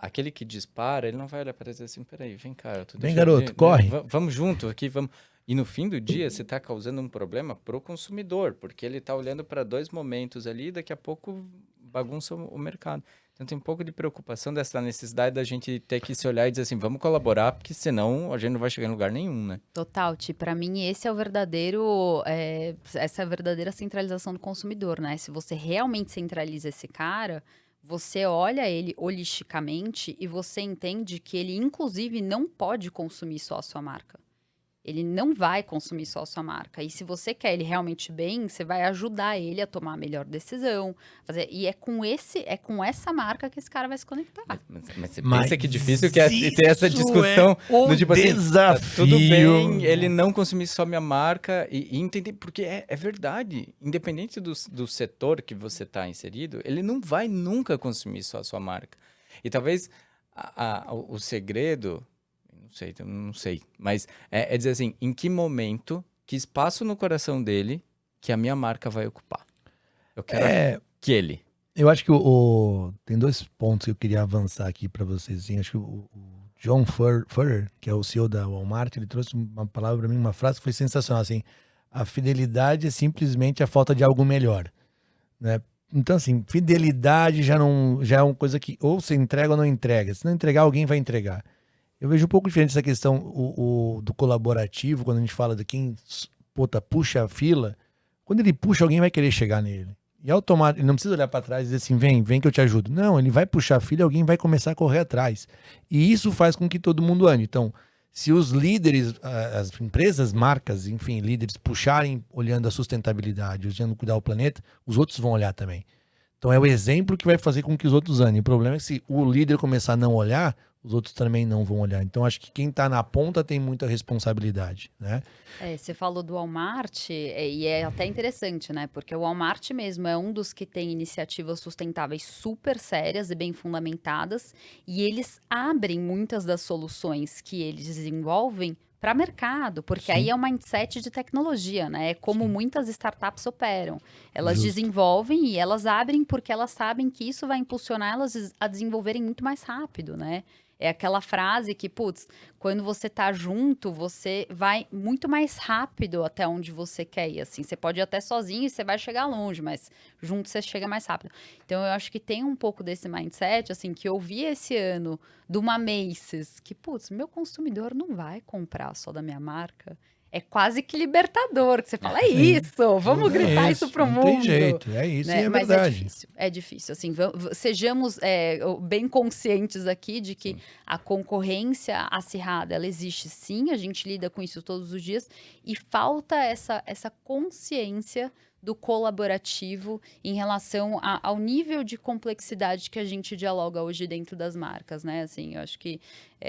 aquele que dispara, ele não vai olhar para dizer assim, peraí, vem cá, eu tô Vem, deixando garoto, corre. vamos junto aqui, vamos... E no fim do dia, você está causando um problema pro consumidor, porque ele está olhando para 2 momentos ali e daqui a pouco bagunça o mercado. Então tem um pouco de preocupação dessa necessidade da gente ter que se olhar e dizer assim, vamos colaborar, porque senão a gente não vai chegar em lugar nenhum, né? Total, Ti. Pra mim, esse é o essa é a verdadeira centralização do consumidor, né? Se você realmente centraliza esse cara, você olha ele holisticamente e você entende que ele, inclusive, não pode consumir só a sua marca. Ele não vai consumir só a sua marca. E se você quer ele realmente bem, você vai ajudar ele a tomar a melhor decisão. E é com essa marca que esse cara vai se conectar. Mas você Mas pensa que difícil que é ter essa isso discussão é o do tipo assim, desafio. tá tudo bem ele não consumir só minha marca e entender, porque é verdade, independente do setor que você está inserido, ele não vai nunca consumir só a sua marca. E talvez o segredo, não sei, mas é dizer assim, em que momento, que espaço no coração dele que a minha marca vai ocupar. Eu quero que ele... Eu acho que tem 2 pontos que eu queria avançar aqui para vocês. Assim. Acho que o John Furrier, que é o CEO da Walmart, ele trouxe uma palavra para mim, uma frase que foi sensacional. Assim, a fidelidade é simplesmente a falta de algo melhor. Né? Então, assim, fidelidade já é uma coisa que ou você entrega ou não entrega. Se não entregar, alguém vai entregar. Eu vejo um pouco diferente essa questão do colaborativo, quando a gente fala de quem puxa a fila. Quando ele puxa, alguém vai querer chegar nele. E automático, ele não precisa olhar para trás e dizer assim, vem que eu te ajudo. Não, ele vai puxar a fila e alguém vai começar a correr atrás. E isso faz com que todo mundo ande. Então, se os líderes, as empresas, marcas, enfim, líderes puxarem olhando a sustentabilidade, olhando cuidar do planeta, os outros vão olhar também. Então é o exemplo que vai fazer com que os outros andem. O problema é que se o líder começar a não olhar, os outros também não vão olhar. Então acho que quem está na ponta tem muita responsabilidade, né? Você falou do Walmart, e é até interessante, né? Porque o Walmart mesmo é um dos que tem iniciativas sustentáveis super sérias e bem fundamentadas, e eles abrem muitas das soluções que eles desenvolvem para mercado, porque aí é um mindset de tecnologia, né? É como muitas startups operam. Elas desenvolvem e elas abrem porque elas sabem que isso vai impulsionar elas a desenvolverem muito mais rápido, né? É aquela frase que, putz, quando você tá junto, você vai muito mais rápido até onde você quer ir, assim. Você pode ir até sozinho e você vai chegar longe, mas junto você chega mais rápido. Então, eu acho que tem um pouco desse mindset, assim, que eu vi esse ano de uma Macy's, que, putz, meu consumidor não vai comprar só da minha marca. É quase que libertador, que você fala, é isso, vamos gritar isso pro mundo. Não tem jeito, é isso, né? e é Mas verdade. é difícil, assim, sejamos bem conscientes aqui de que a concorrência acirrada, ela existe sim, a gente lida com isso todos os dias, e falta essa consciência do colaborativo em relação ao nível de complexidade que a gente dialoga hoje dentro das marcas, né? Assim, eu acho que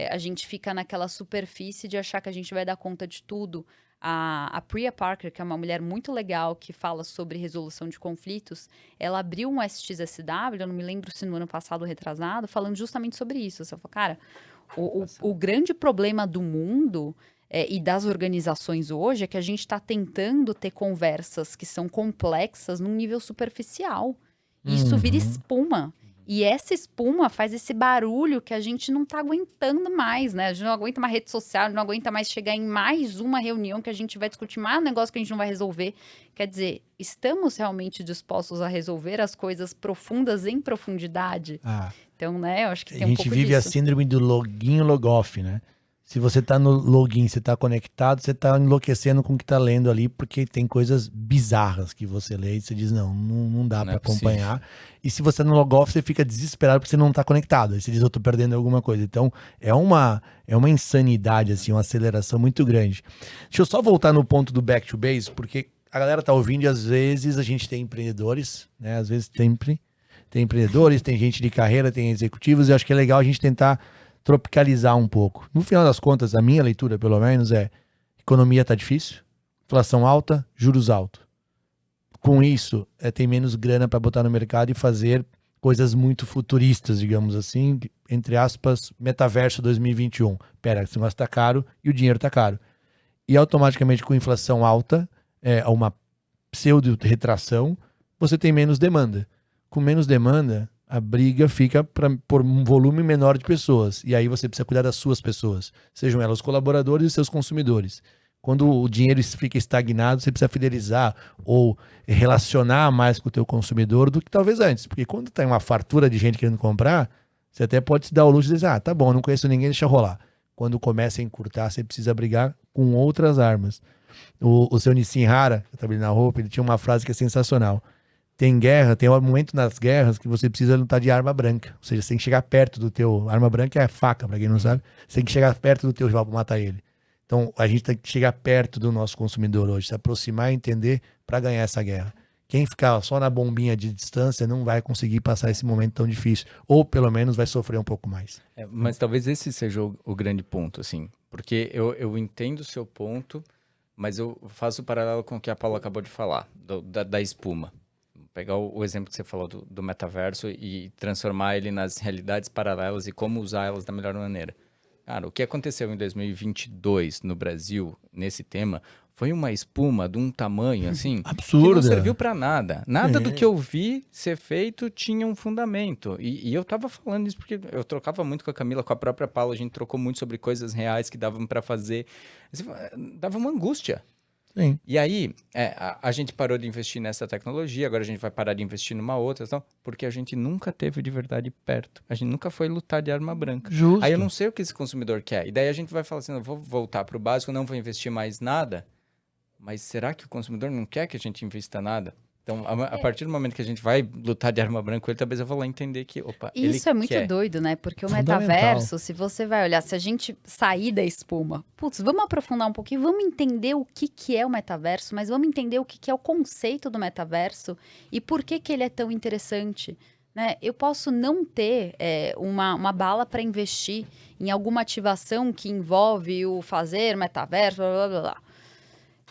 a gente fica naquela superfície de achar que a gente vai dar conta de tudo. A Priya Parker, que é uma mulher muito legal que fala sobre resolução de conflitos, ela abriu um SXSW, eu não me lembro se no ano passado ou retrasado, falando justamente sobre isso. Você falou, cara, o grande problema do mundo e das organizações hoje é que a gente está tentando ter conversas que são complexas num nível superficial. Isso vira espuma. E essa espuma faz esse barulho que a gente não está aguentando mais, né? A gente não aguenta uma rede social, não aguenta mais chegar em mais uma reunião que a gente vai discutir mais um negócio que a gente não vai resolver. Quer dizer, estamos realmente dispostos a resolver as coisas profundas em profundidade? Então, né, eu acho que tem um pouco disso. A gente vive a síndrome do loguinho logoff, né? Se você tá no login, você tá conectado, você tá enlouquecendo com o que tá lendo ali, porque tem coisas bizarras que você lê e você diz, não dá pra acompanhar. E se você no log off, você fica desesperado porque você não tá conectado. Aí você diz, eu tô perdendo alguma coisa. Então, é uma insanidade, assim, uma aceleração muito grande. Deixa eu só voltar no ponto do back to base, porque a galera tá ouvindo e às vezes a gente tem empreendedores, né? Às vezes sempre tem empreendedores, tem gente de carreira, tem executivos, e acho que é legal a gente tentar tropicalizar um pouco. No final das contas, a minha leitura, pelo menos, economia tá difícil, inflação alta, juros altos. Com isso, tem menos grana para botar no mercado e fazer coisas muito futuristas, digamos assim, entre aspas, metaverso 2021. Pera, esse negócio tá caro e o dinheiro tá caro. E automaticamente, com inflação alta, uma pseudo-retração, você tem menos demanda. Com menos demanda, a briga fica por um volume menor de pessoas. E aí você precisa cuidar das suas pessoas. Sejam elas os colaboradores e seus consumidores. Quando o dinheiro fica estagnado, você precisa fidelizar ou relacionar mais com o teu consumidor do que talvez antes. Porque quando tem uma fartura de gente querendo comprar, você até pode se dar o luxo de dizer, tá bom, não conheço ninguém, deixa rolar. Quando começa a encurtar, você precisa brigar com outras armas. O seu Nissin Hara, que eu trabalhei na roupa, ele tinha uma frase que é sensacional. Tem guerra, tem um momento nas guerras que você precisa lutar de arma branca. Ou seja, você tem que chegar perto do teu... Arma branca é faca, pra quem não sabe. Você tem que chegar perto do teu rival pra matar ele. Então, a gente tem que chegar perto do nosso consumidor hoje, se aproximar e entender para ganhar essa guerra. Quem ficar só na bombinha de distância não vai conseguir passar esse momento tão difícil. Ou, pelo menos, vai sofrer um pouco mais. Mas talvez esse seja o grande ponto, assim. Porque eu entendo o seu ponto, mas eu faço o paralelo com o que a Paula acabou de falar, da espuma. Pegar o exemplo que você falou do metaverso e transformar ele nas realidades paralelas e como usar elas da melhor maneira. Cara, o que aconteceu em 2022 no Brasil, nesse tema, foi uma espuma de um tamanho, assim, absurda, que não serviu para nada. Nada do que eu vi ser feito tinha um fundamento. E eu tava falando isso porque eu trocava muito com a Camila, com a própria Paula, a gente trocou muito sobre coisas reais que davam para fazer. Assim, dava uma angústia. Sim. E aí, a gente parou de investir nessa tecnologia, agora a gente vai parar de investir numa outra, então, porque a gente nunca teve de verdade perto. A gente nunca foi lutar de arma branca. Justo. Aí eu não sei o que esse consumidor quer. E daí a gente vai falar assim, eu vou voltar para o básico, não vou investir mais nada. Mas será que o consumidor não quer que a gente invista nada? Então, a partir do momento que a gente vai lutar de arma branca com ele, talvez eu vou lá entender que, opa, ele Isso é muito quer. doido, né? Porque o Fundamental. metaverso, se você vai olhar, se a gente sair da espuma, putz, vamos aprofundar um pouquinho, vamos entender o que é o metaverso, mas vamos entender o que é o conceito do metaverso e por que ele é tão interessante. Né? Eu posso não ter uma bala para investir em alguma ativação que envolve o fazer metaverso, blá, blá, blá, blá.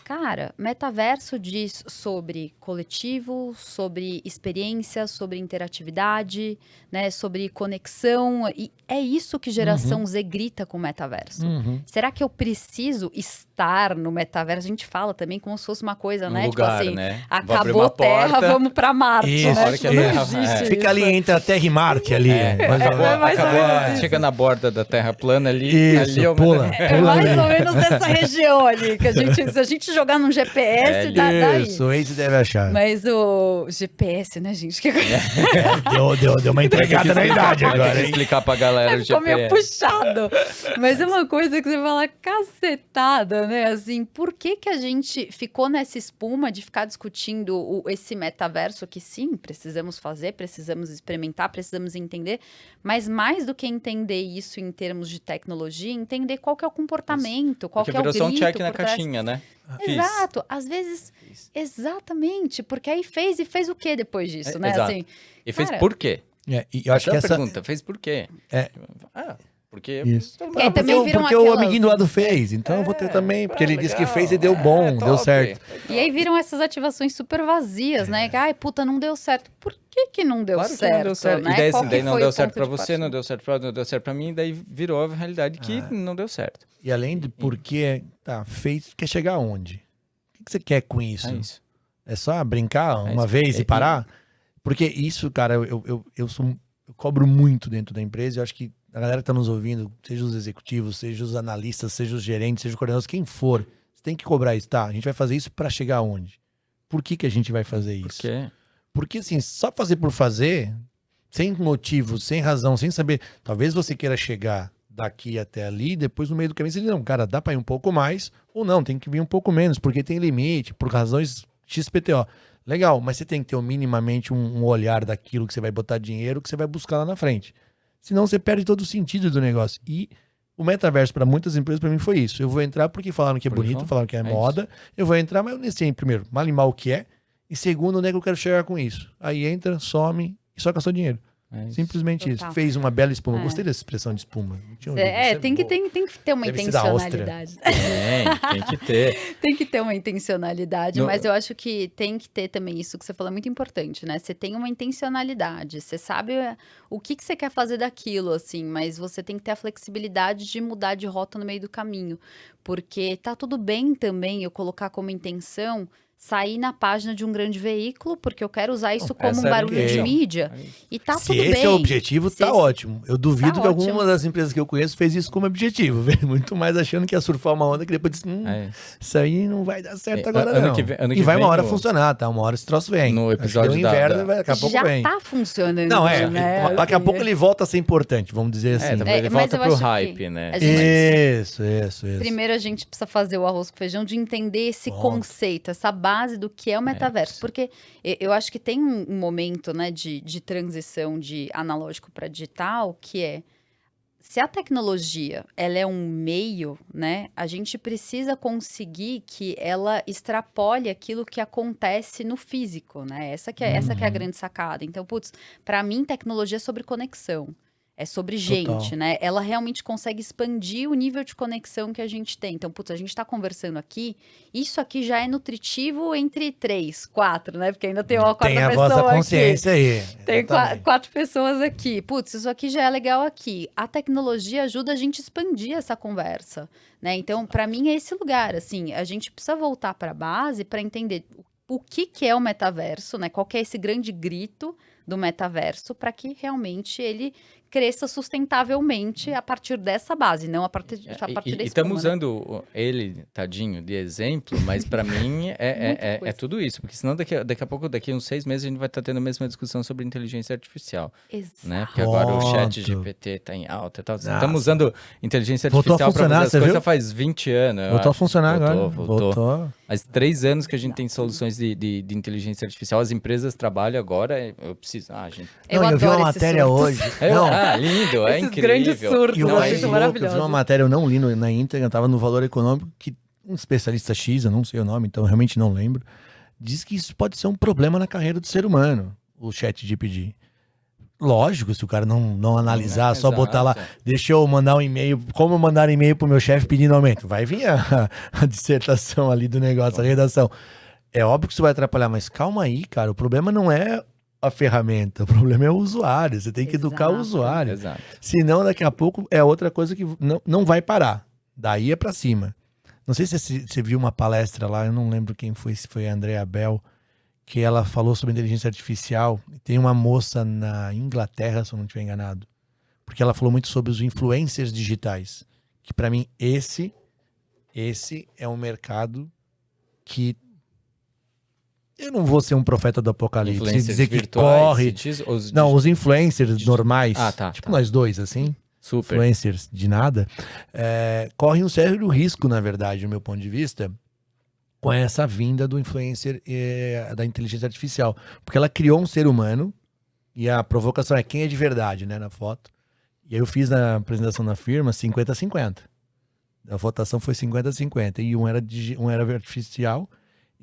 Cara, metaverso diz sobre coletivo, sobre experiência, sobre interatividade, né, sobre conexão. E é isso que geração Z grita com o metaverso. Será que eu preciso estar no metaverso? A gente fala também como se fosse uma coisa, né? Lugar, tipo assim, né? acabou Terra, vamos pra Marte, Isso, né? isso. Não existe Fica ali isso. entre a Terra e Marte ali. Mais ou menos. mais ou menos isso. Chega na borda da Terra plana ali. Isso, ali pula. É mais ou menos dessa região ali, que se a gente jogar num GPS, dá daí. Isso, o Waze deve achar. Mas o GPS, né, gente? Que... Deu uma entregada na idade Vai ter agora, que hein? explicar pra galera o Ficou meio GPS. puxado. Mas é uma coisa que você fala cacetada, né? Assim, por que a gente ficou nessa espuma de ficar discutindo esse metaverso que sim, precisamos fazer, precisamos experimentar, precisamos entender, mas mais do que entender isso em termos de tecnologia, entender qual que é o comportamento, qual Porque que é o virou grito. só um check na por trás. caixinha, né? Exato, às vezes, exatamente, porque aí fez o que depois disso, né? Exato. Assim, E fez cara, por quê? E eu acho que Essa é a essa... pergunta, fez por quê? É. Porque... Isso. todo mundo- Porque aí também Porque, viram porque o aquelas- amiguinho do lado fez, então eu vou ter também, porque ele disse que legal. fez e deu bom, deu top. certo. E aí viram essas ativações super vazias, né? Que, ai, puta, não deu certo. Por que não deu Claro que certo? não deu certo. Né? E daí, Qual assim, que daí não foi deu o certo ponto pra de você, partida? não deu certo pra não deu certo pra mim, e daí virou a realidade que não deu certo. E além de porque tá, fez, quer chegar aonde? O que você quer com isso? É isso. É só brincar uma isso. vez e parar? Porque isso, cara, eu cobro muito dentro da empresa. Eu acho que a galera que tá nos ouvindo, seja os executivos, seja os analistas, seja os gerentes, seja os coordenadores, quem for, você tem que cobrar isso, tá? A gente vai fazer isso pra chegar aonde? Por que a gente vai fazer isso? Porque Porque, assim, só fazer por fazer, sem motivo, sem razão, sem saber. Talvez você queira chegar daqui até ali, depois no meio do caminho você diz, não, cara, dá pra ir um pouco mais, ou não, tem que vir um pouco menos, porque tem limite, por razões XPTO. Legal, mas você tem que ter minimamente um olhar daquilo que você vai botar dinheiro, que você vai buscar lá na frente. Senão você perde todo o sentido do negócio. E o metaverso, para muitas empresas, para mim foi isso. Eu vou entrar porque falaram que é bonito, falaram que é moda. Eu vou entrar, mas eu nem sei, primeiro, mal e mal o que é. E segundo, onde é que eu quero chegar com isso? Aí entra, some e só gastou dinheiro. Simplesmente Total. isso. Fez uma bela espuma. Gostei dessa expressão de espuma. Não tinha ouvido. Tem que ter uma Deve ser da Áustria. intencionalidade. Tem que ter. Tem que ter uma intencionalidade, mas eu acho que tem que ter também isso que você falou, é muito importante, né? Você tem uma intencionalidade, você sabe o que você quer fazer daquilo, assim, mas você tem que ter a flexibilidade de mudar de rota no meio do caminho, porque tá tudo bem também eu colocar como intenção sair na página de um grande veículo, porque eu quero usar isso como um barulho de mídia, e tá tudo bem. Se esse é o objetivo, tá ótimo. Eu duvido que ótimo. alguma das empresas que eu conheço fez isso como objetivo, velho. Muito mais achando que ia surfar uma onda que depois disse, isso aí não vai dar certo agora não. E vai uma hora funcionar, tá? Uma hora esse troço vem. No episódio inverno, daqui a pouco vem. Já tá funcionando. Não, né? Daqui a pouco ele volta a ser importante, vamos dizer assim. Ele volta pro hype, né? Isso. Primeiro a gente precisa fazer o arroz com feijão de entender esse conceito, essa base do que é o metaverso. Porque eu acho que tem um momento, né, de transição de analógico para digital, que é, se a tecnologia ela é um meio, né, a gente precisa conseguir que ela extrapole aquilo que acontece no físico, né? Essa que é a grande sacada. Então, para mim, tecnologia é sobre conexão. É sobre gente, né? Ela realmente consegue expandir o nível de conexão que a gente tem. Então, a gente tá conversando aqui, isso aqui já é nutritivo entre 3, 4, né? Porque ainda tem uma quarta pessoa aqui. Tem a vossa consciência aí. Tem 4 pessoas aqui. Isso aqui já é legal aqui. A tecnologia ajuda a gente a expandir essa conversa, né? Então, para mim, é esse lugar, assim, a gente precisa voltar para a base para entender o que é o metaverso, né? Qual que é esse grande grito do metaverso para que realmente ele cresça sustentavelmente a partir dessa base, não a partir da espuma, E estamos usando ele, tadinho, de exemplo, mas para mim é tudo isso, porque senão daqui a pouco, daqui a uns 6 meses, a gente vai estar tendo a mesma discussão sobre inteligência artificial. Exato. Né? Porque agora o chat GPT tá em alta e tal. Estamos usando inteligência artificial para fazer as coisas faz 20 anos. Voltou a funcionar agora. Voltou. Faz 3 anos que a gente tem soluções de inteligência artificial. As empresas trabalham agora, eu preciso... gente... eu vi uma matéria hoje. Lindo, é esses incrível. grandes surtos, eu vi uma matéria, eu não li na íntegra, estava no Valor Econômico, que um especialista X, eu não sei o nome, então eu realmente não lembro, diz que isso pode ser um problema na carreira do ser humano, o chat GPT. Lógico, se o cara não analisar, só botar lá, deixa eu mandar um e-mail, como mandar um e-mail pro meu chefe pedindo aumento? Vai vir a dissertação ali do negócio, a redação. É óbvio que isso vai atrapalhar, mas calma aí, cara, o problema não é a ferramenta, o problema é o usuário, você tem que educar o usuário. Exato. Senão, daqui a pouco, é outra coisa que não vai parar. Daí é pra cima. Não sei se você viu uma palestra lá, eu não lembro quem foi, se foi a Andrea Bell, que ela falou sobre inteligência artificial. Tem uma moça na Inglaterra, se eu não estiver enganado, porque ela falou muito sobre os influencers digitais, que pra mim esse é um mercado que eu não vou ser um profeta do apocalipse e dizer que corre. Não, os influencers normais, nós dois, assim, super influencers de nada, correm um sério risco, na verdade, do meu ponto de vista, com essa vinda do influencer da inteligência artificial. Porque ela criou um ser humano, e a provocação é quem é de verdade, né, na foto. E aí eu fiz na apresentação da firma 50-50. A votação foi 50-50. E um era artificial,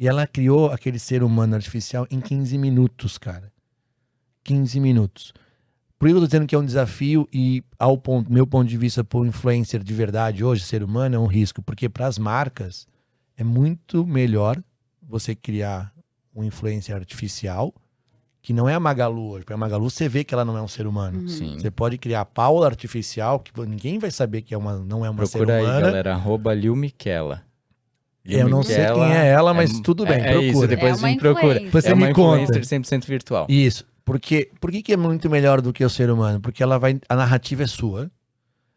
e ela criou aquele ser humano artificial em 15 minutos, cara. 15 minutos. Por isso eu tô dizendo que é um desafio e, meu ponto de vista, por influencer de verdade hoje, ser humano, é um risco. Porque para as marcas, é muito melhor você criar um influencer artificial, que não é a Magalu hoje. Porque a Magalu você vê que ela não é um ser humano. Você pode criar a Paula artificial, que ninguém vai saber que não é uma ser humana. Procura aí, galera, @LilMichela. Eu não sei quem é ela, mas tudo bem, procura. Isso, depois a gente procura. Você me conta. 100% virtual. Isso. Por que é muito melhor do que o ser humano? Porque a narrativa é sua.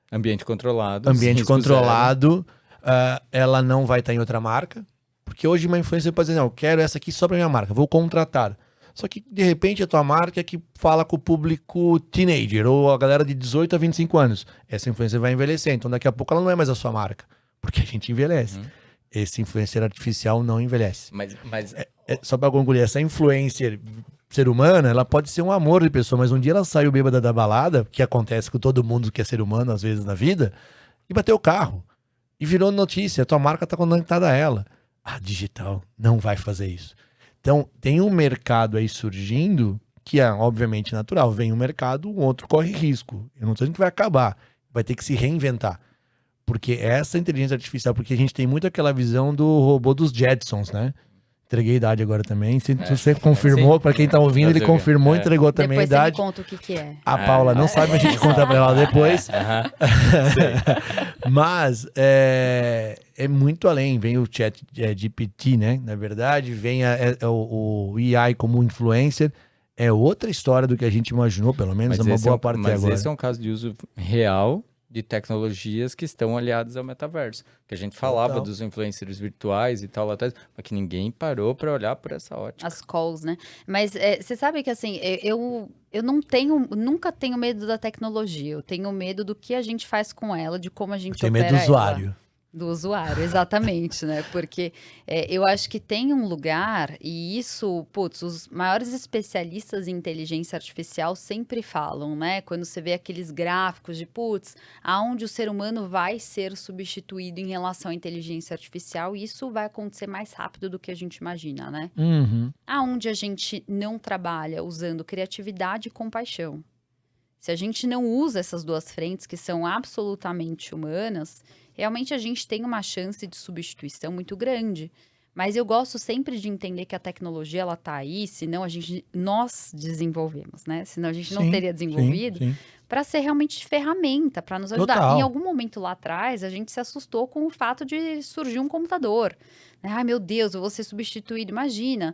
Ambiente controlado. Ela não vai estar em outra marca. Porque hoje uma influencer pode dizer, não, eu quero essa aqui só pra minha marca, vou contratar. Só que, de repente, a tua marca é que fala com o público teenager, ou a galera de 18 a 25 anos. Essa influencer vai envelhecer, então daqui a pouco ela não é mais a sua marca, porque a gente envelhece. Esse influencer artificial não envelhece. Mas Só pra concluir, essa influencer ser humana, ela pode ser um amor de pessoa, mas um dia ela saiu bêbada da balada, que acontece com todo mundo que é ser humano, às vezes, na vida, e bateu o carro. E virou notícia, a tua marca tá conectada a ela. A digital não vai fazer isso. Então, tem um mercado aí surgindo, que é, obviamente, natural. Vem um mercado, o outro corre risco. Eu não tô dizendo que vai acabar, vai ter que se reinventar. Porque essa inteligência artificial, porque a gente tem muito aquela visão do robô dos Jetsons, né? Entreguei a idade agora também. Se você confirmou, para quem tá ouvindo, ele confirmou, entregou também a idade. Depois você me conta o que é. A Paula não sabe, mas a gente conta pra ela depois. Mas é muito além. Vem o chat GPT, né? Na verdade, vem o AI como influencer. É outra história do que a gente imaginou, pelo menos uma boa parte até agora. Mas esse é um caso de uso real de tecnologias que estão aliadas ao metaverso. Que a gente falava dos influencers virtuais e tal lá atrás, mas que ninguém parou para olhar por essa ótica. As calls, né? Mas você sabe que assim, eu nunca tenho medo da tecnologia. Eu tenho medo do que a gente faz com ela, de como a gente opera ela. Tem medo do usuário. Do usuário, exatamente, né? Porque eu acho que tem um lugar, e isso, putz, os maiores especialistas em inteligência artificial sempre falam, né? Quando você vê aqueles gráficos de, putz, aonde o ser humano vai ser substituído em relação à inteligência artificial, isso vai acontecer mais rápido do que a gente imagina, né? Aonde a gente não trabalha usando criatividade e compaixão. Se a gente não usa essas duas frentes que são absolutamente humanas, realmente a gente tem uma chance de substituição muito grande. Mas eu gosto sempre de entender que a tecnologia, ela tá aí, senão nós desenvolvemos, né? Senão a gente não teria desenvolvido para ser realmente ferramenta, para nos ajudar. Total. Em algum momento lá atrás, a gente se assustou com o fato de surgir um computador. Ai, meu Deus, eu vou ser substituído. Imagina,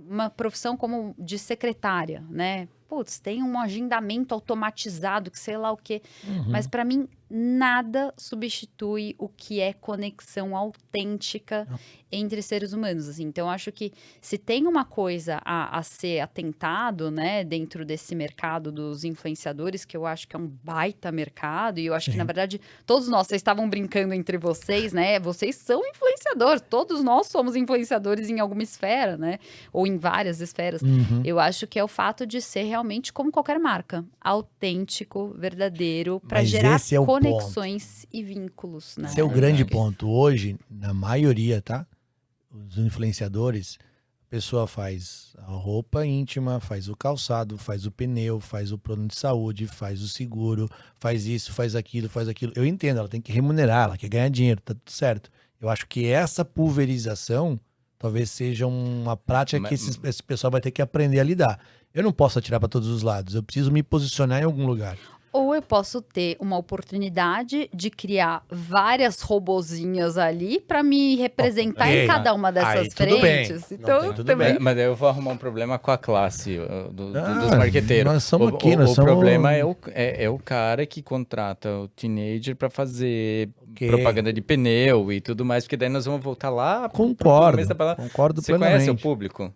uma profissão como de secretária, né? Putz, tem um agendamento automatizado, que sei lá o quê. Mas para mim, nada substitui o que é conexão autêntica entre seres humanos, assim. Então, eu acho que se tem uma coisa a ser atentado, né, dentro desse mercado dos influenciadores, que eu acho que é um baita mercado, e eu acho que, na verdade, todos nós, vocês estavam brincando entre vocês, né, vocês são influenciadores, todos nós somos influenciadores em alguma esfera, né, ou em várias esferas. Eu acho que é o fato de ser realmente como qualquer marca, autêntico, verdadeiro, para gerar conexões e vínculos, né? Esse é o grande ponto. Hoje, na maioria, tá? Os influenciadores, a pessoa faz a roupa íntima, faz o calçado, faz o pneu, faz o plano de saúde, faz o seguro, faz isso, faz aquilo, faz aquilo. Eu entendo, ela tem que remunerar, ela quer ganhar dinheiro, tá tudo certo. Eu acho que essa pulverização talvez seja uma prática que esse pessoal vai ter que aprender a lidar. Eu não posso atirar para todos os lados, eu preciso me posicionar em algum lugar. Ou eu posso ter uma oportunidade de criar várias robozinhas ali para me representar em cada uma dessas frentes. Então, também. Mas aí eu vou arrumar um problema com a classe dos marqueteiros. Nós somos aqui, nós o somos... problema é o cara que contrata o teenager para fazer propaganda de pneu e tudo mais, porque daí nós vamos voltar lá. Concordo Você plenamente. conhece o público?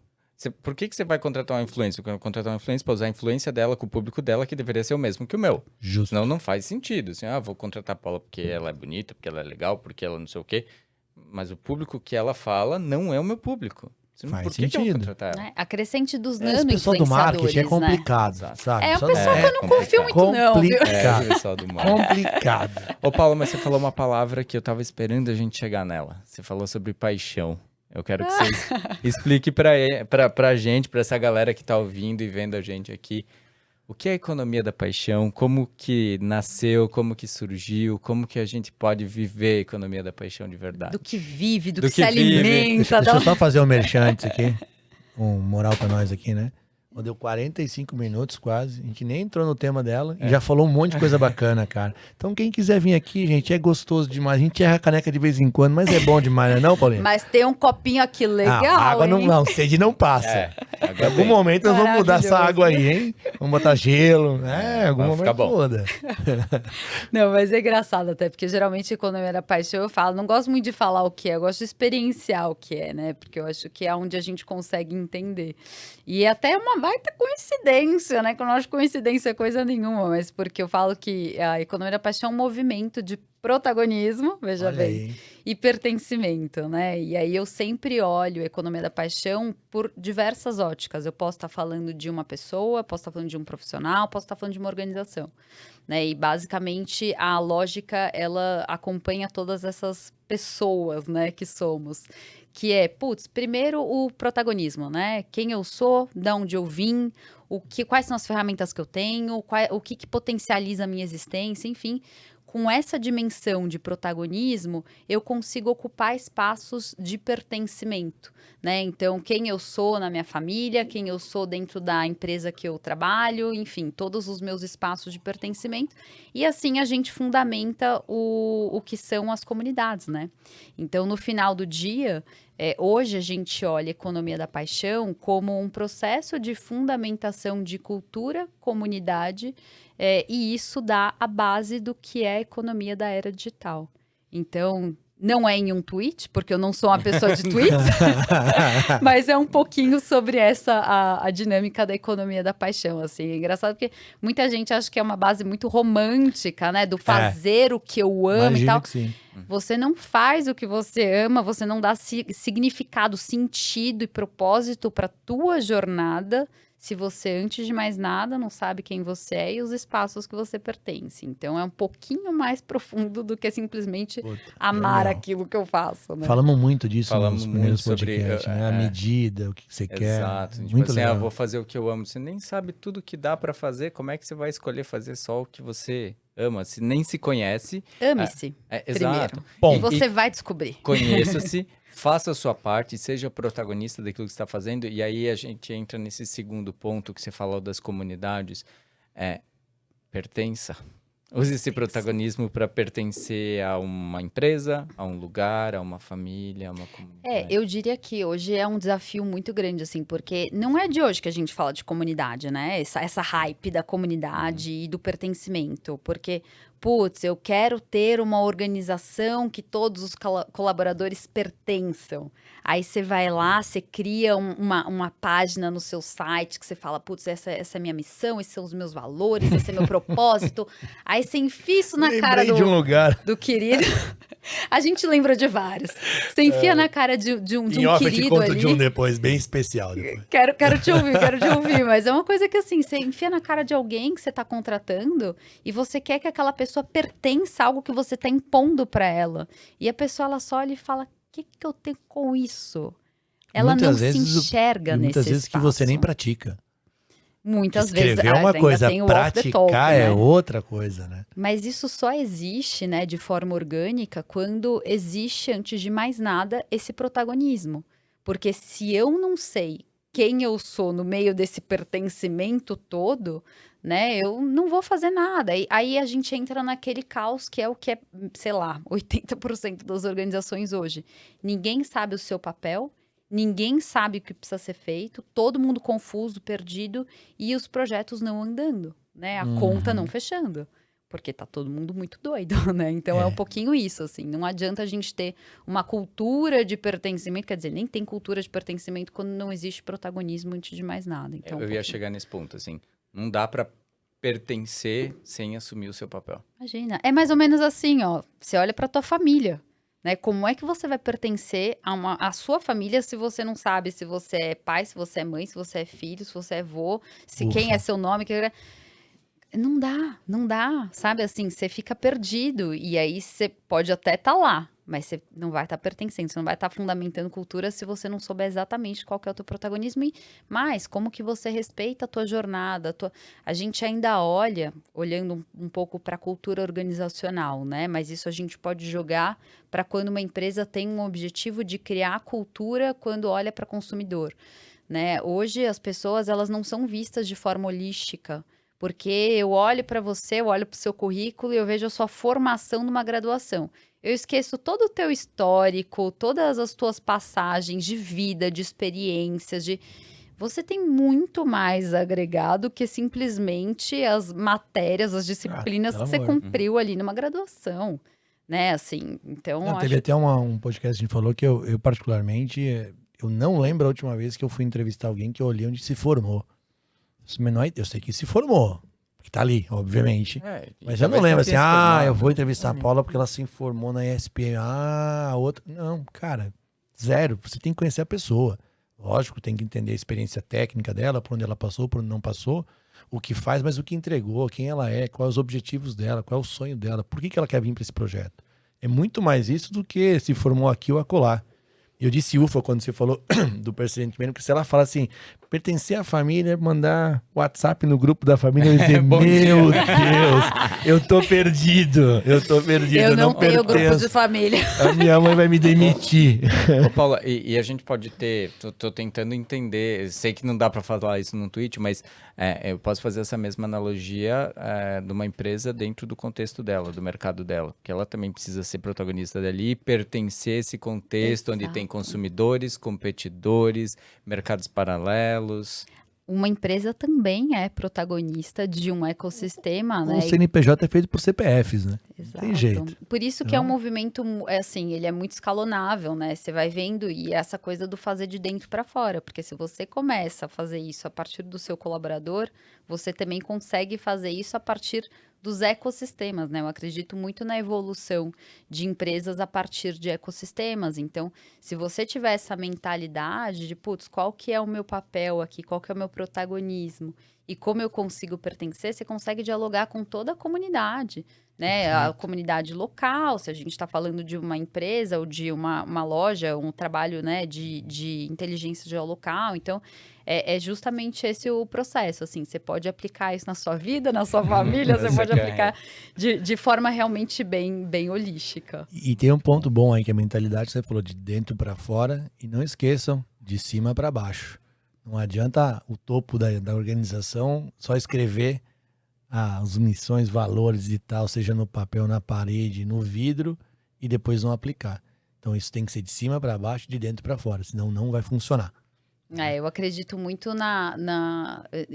Por que você vai contratar uma influencer? Contratar uma influencer para usar a influência dela com o público dela, que deveria ser o mesmo que o meu. Justo. Senão não faz sentido. Assim, vou contratar a Paula porque ela é bonita, porque ela é legal, porque ela não sei o quê. Mas o público que ela fala não é o meu público. Faz que eu vou sentido. contratar ela? A crescente dos Esse pessoal do marketing é complicado, sabe? É o pessoal que eu não confio muito não, viu? É, o pessoal do marketing. Complicado. Ô, Paula, mas você falou uma palavra que eu tava esperando a gente chegar nela. Você falou sobre paixão. Eu quero que você explique pra gente, pra essa galera que tá ouvindo e vendo a gente aqui, o que é a economia da paixão, como que nasceu, como que surgiu, como que a gente pode viver a economia da paixão de verdade. Do que vive, do Do que que se vive. alimenta. Deixa eu só fazer um merchan antes aqui. Um moral pra nós aqui, né? Deu 45 minutos quase, a gente nem entrou no tema dela e já falou um monte de coisa bacana, cara. Então quem quiser vir aqui, gente, é gostoso demais. A gente erra a caneca de vez em quando, mas é bom demais, não é não, Paulinho? Mas tem um copinho aqui legal, água hein? não, sede não passa. Em algum momento nós vamos mudar essa Maravilhoso. água aí, hein? Vamos botar gelo, né? Em algum vai ficar momento bom. muda. Não, mas é engraçado até, porque geralmente economia da paixão eu falo, não gosto muito de falar o que é, eu gosto de experienciar o que é, né? Porque eu acho que é onde a gente consegue entender. E é até uma baita coincidência, né? Que eu não acho coincidência coisa nenhuma, mas porque eu falo que a economia da paixão é um movimento de protagonismo, veja Olha bem, aí. e pertencimento, né? E aí eu sempre olho a economia da paixão por diversas óticas. Eu posso estar falando de uma pessoa, posso estar falando de um profissional, posso estar falando de uma organização, né? E basicamente a lógica ela acompanha todas essas pessoas, né, que somos. Que é, putz, primeiro o protagonismo, né? Quem eu sou, de onde eu vim, quais são as ferramentas que eu tenho, o que potencializa a minha existência, enfim. Com essa dimensão de protagonismo, eu consigo ocupar espaços de pertencimento, né? Então, quem eu sou na minha família, quem eu sou dentro da empresa que eu trabalho, enfim, todos os meus espaços de pertencimento. E assim a gente fundamenta o que são as comunidades, né? Então, no final do dia, hoje a gente olha a economia da paixão como um processo de fundamentação de cultura, comunidade, e isso dá a base do que é a economia da era digital. Então, não é em um tweet, porque eu não sou uma pessoa de tweets, mas é um pouquinho sobre a dinâmica da economia da paixão, assim. É engraçado porque muita gente acha que é uma base muito romântica, né? Do fazer o que eu amo e Imagino tal. que sim. Você não faz o que você ama, você não dá significado, sentido e propósito para tua jornada se você, antes de mais nada, não sabe quem você é e os espaços que você pertence. Então, é um pouquinho mais profundo do que simplesmente Puta, amar legal. aquilo que eu faço, né? Falamos muito disso Falamos nos primeiros muito sobre, podcasts, né? A medida, o que você quer. Exato. Tipo Muito assim, legal. vou fazer o que eu amo. Você nem sabe tudo que dá pra fazer. Como é que você vai escolher fazer só o que você ama? Se nem se conhece. Ame-se primeiro. Exato. Bom, E você vai descobrir. Conheça-se, faça a sua parte, seja protagonista daquilo que você está fazendo. E aí a gente entra nesse segundo ponto que você falou das comunidades. Pertença. Use esse protagonismo para pertencer a uma empresa, a um lugar, a uma família, a uma comunidade. Eu diria que hoje é um desafio muito grande, assim, porque não é de hoje que a gente fala de comunidade, né? Essa hype da comunidade e do pertencimento. Porque, putz, eu quero ter uma organização que todos os colaboradores pertençam. Aí você vai lá, você cria uma página no seu site que você fala, putz, essa é a minha missão, esses são os meus valores, esse é meu propósito. Aí você enfia isso na cara Lembrei de um lugar. do querido. A gente lembra de vários. Você enfia na cara de um Em off eu te querido conto ali. de um depois, bem especial depois. Quero te ouvir, mas é uma coisa que assim, você enfia na cara de alguém que você tá contratando e você quer que aquela pessoa pertença a algo que você tá impondo pra ela. E a pessoa, ela só olha e fala, o que eu tenho com isso? Ela Muitas não vezes se enxerga E nesse muitas vezes que você nem espaço. pratica. Muitas vezes. Escrever é uma ainda coisa, tem o walk the praticar talk, é né? outra coisa, né? Mas isso só existe, né, de forma orgânica, quando existe, antes de mais nada, esse protagonismo. Porque se eu não sei quem eu sou no meio desse pertencimento todo, né, eu não vou fazer nada. Aí a gente entra naquele caos que é o que é, sei lá, 80% das organizações hoje. Ninguém sabe o seu papel, ninguém sabe o que precisa ser feito, todo mundo confuso, perdido, e os projetos não andando, né? A conta não fechando. Porque tá todo mundo muito doido, né? Então é um pouquinho isso, assim. Não adianta a gente ter uma cultura de pertencimento, quer dizer, nem tem cultura de pertencimento quando não existe protagonismo antes de mais nada. Então, Eu ia chegar nesse ponto, assim. Não dá pra pertencer sem assumir o seu papel. Imagina. É mais ou menos assim, ó. Você olha pra tua família, né? Como é que você vai pertencer a sua família se você não sabe se você é pai, se você é mãe, se você é filho, se você é avô, se quem é seu nome, Não dá, sabe? Assim, você fica perdido e aí você pode até estar lá, mas você não vai estar pertencendo, você não vai estar fundamentando cultura se você não souber exatamente qual que é o teu protagonismo mas como que você respeita a tua jornada, a gente ainda olhando um pouco para a cultura organizacional, né? Mas isso a gente pode jogar para quando uma empresa tem um objetivo de criar cultura quando olha para consumidor, né? Hoje as pessoas, elas não são vistas de forma holística, porque eu olho para você, eu olho para o seu currículo e eu vejo a sua formação numa graduação. Eu esqueço todo o teu histórico, todas as tuas passagens de vida, de experiências, você tem muito mais agregado que simplesmente as matérias, as disciplinas pelo que você amor. cumpriu ali numa graduação, né? Assim, então Não, acho teve até um podcast que a gente falou que eu particularmente, eu não lembro a última vez que eu fui entrevistar alguém que eu olhei onde se formou. Eu sei que se formou, que tá ali, obviamente. Mas eu não lembro assim, eu vou entrevistar a Paula porque ela se informou na ESPN. A outra. Não, cara, zero. Você tem que conhecer a pessoa. Lógico, tem que entender a experiência técnica dela, por onde ela passou, por onde não passou, o que faz, mas o que entregou, quem ela é, quais os objetivos dela, qual é o sonho dela, por que ela quer vir para esse projeto. É muito mais isso do que se formou aqui ou acolá. Eu disse ufa quando você falou do percentual, porque se ela fala assim, pertencer à família, mandar WhatsApp no grupo da família, eu dizer, Bom dia. meu Deus, eu tô perdido, eu não tenho grupo pertenço. de família. A minha mãe vai me demitir. Ô, Paula, e a gente pode ter, tô tentando entender, sei que não dá para falar isso no tweet, mas eu posso fazer essa mesma analogia de uma empresa dentro do contexto dela, do mercado dela, que ela também precisa ser protagonista dali, pertencer a esse contexto onde tem consumidores, competidores, mercados paralelos. Uma empresa também é protagonista de um ecossistema, né? O CNPJ é feito por CPFs, né? Exato. Tem jeito. Por isso que é um movimento, assim, ele é muito escalonável, né? Você vai vendo e essa coisa do fazer de dentro para fora, porque se você começa a fazer isso a partir do seu colaborador, você também consegue fazer isso a partir dos ecossistemas, né? Eu acredito muito na evolução de empresas a partir de ecossistemas. Então, se você tiver essa mentalidade de, putz, qual que é o meu papel aqui, qual que é o meu protagonismo e como eu consigo pertencer, você consegue dialogar com toda a comunidade, né? A comunidade local, se a gente está falando de uma empresa ou de uma loja, um trabalho, né, de inteligência geolocal. Então, é justamente esse o processo, assim, você pode aplicar isso na sua vida, na sua família, você pode aplicar de forma realmente bem holística. E tem um ponto bom aí, que é a mentalidade que você falou, de dentro para fora, e não esqueçam, de cima para baixo. Não adianta o topo da organização só escrever as missões, valores e tal, seja no papel, na parede, no vidro, e depois não aplicar. Então isso tem que ser de cima para baixo, de dentro para fora, senão não vai funcionar. Eu acredito muito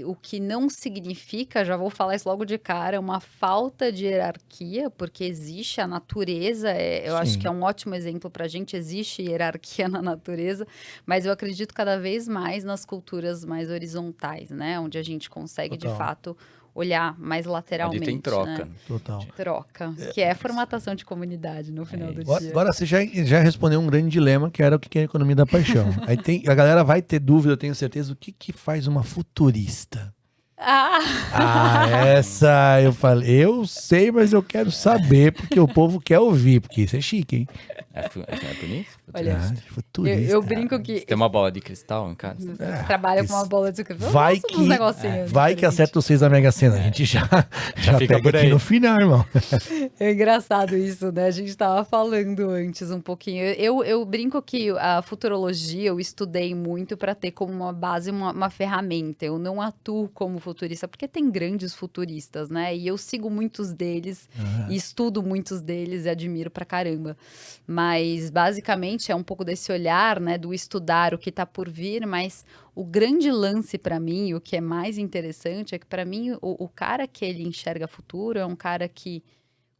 o que não significa, já vou falar isso logo de cara, uma falta de hierarquia, porque existe a natureza, eu acho que é um ótimo exemplo para a gente, existe hierarquia na natureza, mas eu acredito cada vez mais nas culturas mais horizontais, né? Onde a gente consegue, de fato, olhar mais lateralmente. Ali tem troca. Né? Total. Troca, que é formatação de comunidade no final do dia. Agora você já respondeu um grande dilema, que era o que é a economia da paixão. Aí a galera vai ter dúvida, eu tenho certeza, o que faz uma futurista? Essa eu falei, eu sei, mas eu quero saber, porque o povo quer ouvir, porque isso é chique, hein? É bonito? Olha, futurista. eu brinco que... Você tem uma bola de cristal em casa? Trabalha com uma bola de cristal. Vai que acerta os 6 da Mega Sena. A gente já fica pega por aí aqui no final, irmão. É engraçado isso, né? A gente tava falando antes um pouquinho. Eu brinco que a futurologia eu estudei muito para ter como uma base uma ferramenta. Eu não atuo como futurista, porque tem grandes futuristas, né? E eu sigo muitos deles, e estudo muitos deles e admiro pra caramba. Mas, basicamente, é um pouco desse olhar, né? Do estudar o que tá por vir, mas o grande lance para mim, o que é mais interessante, é que para mim o cara que ele enxerga futuro é um cara que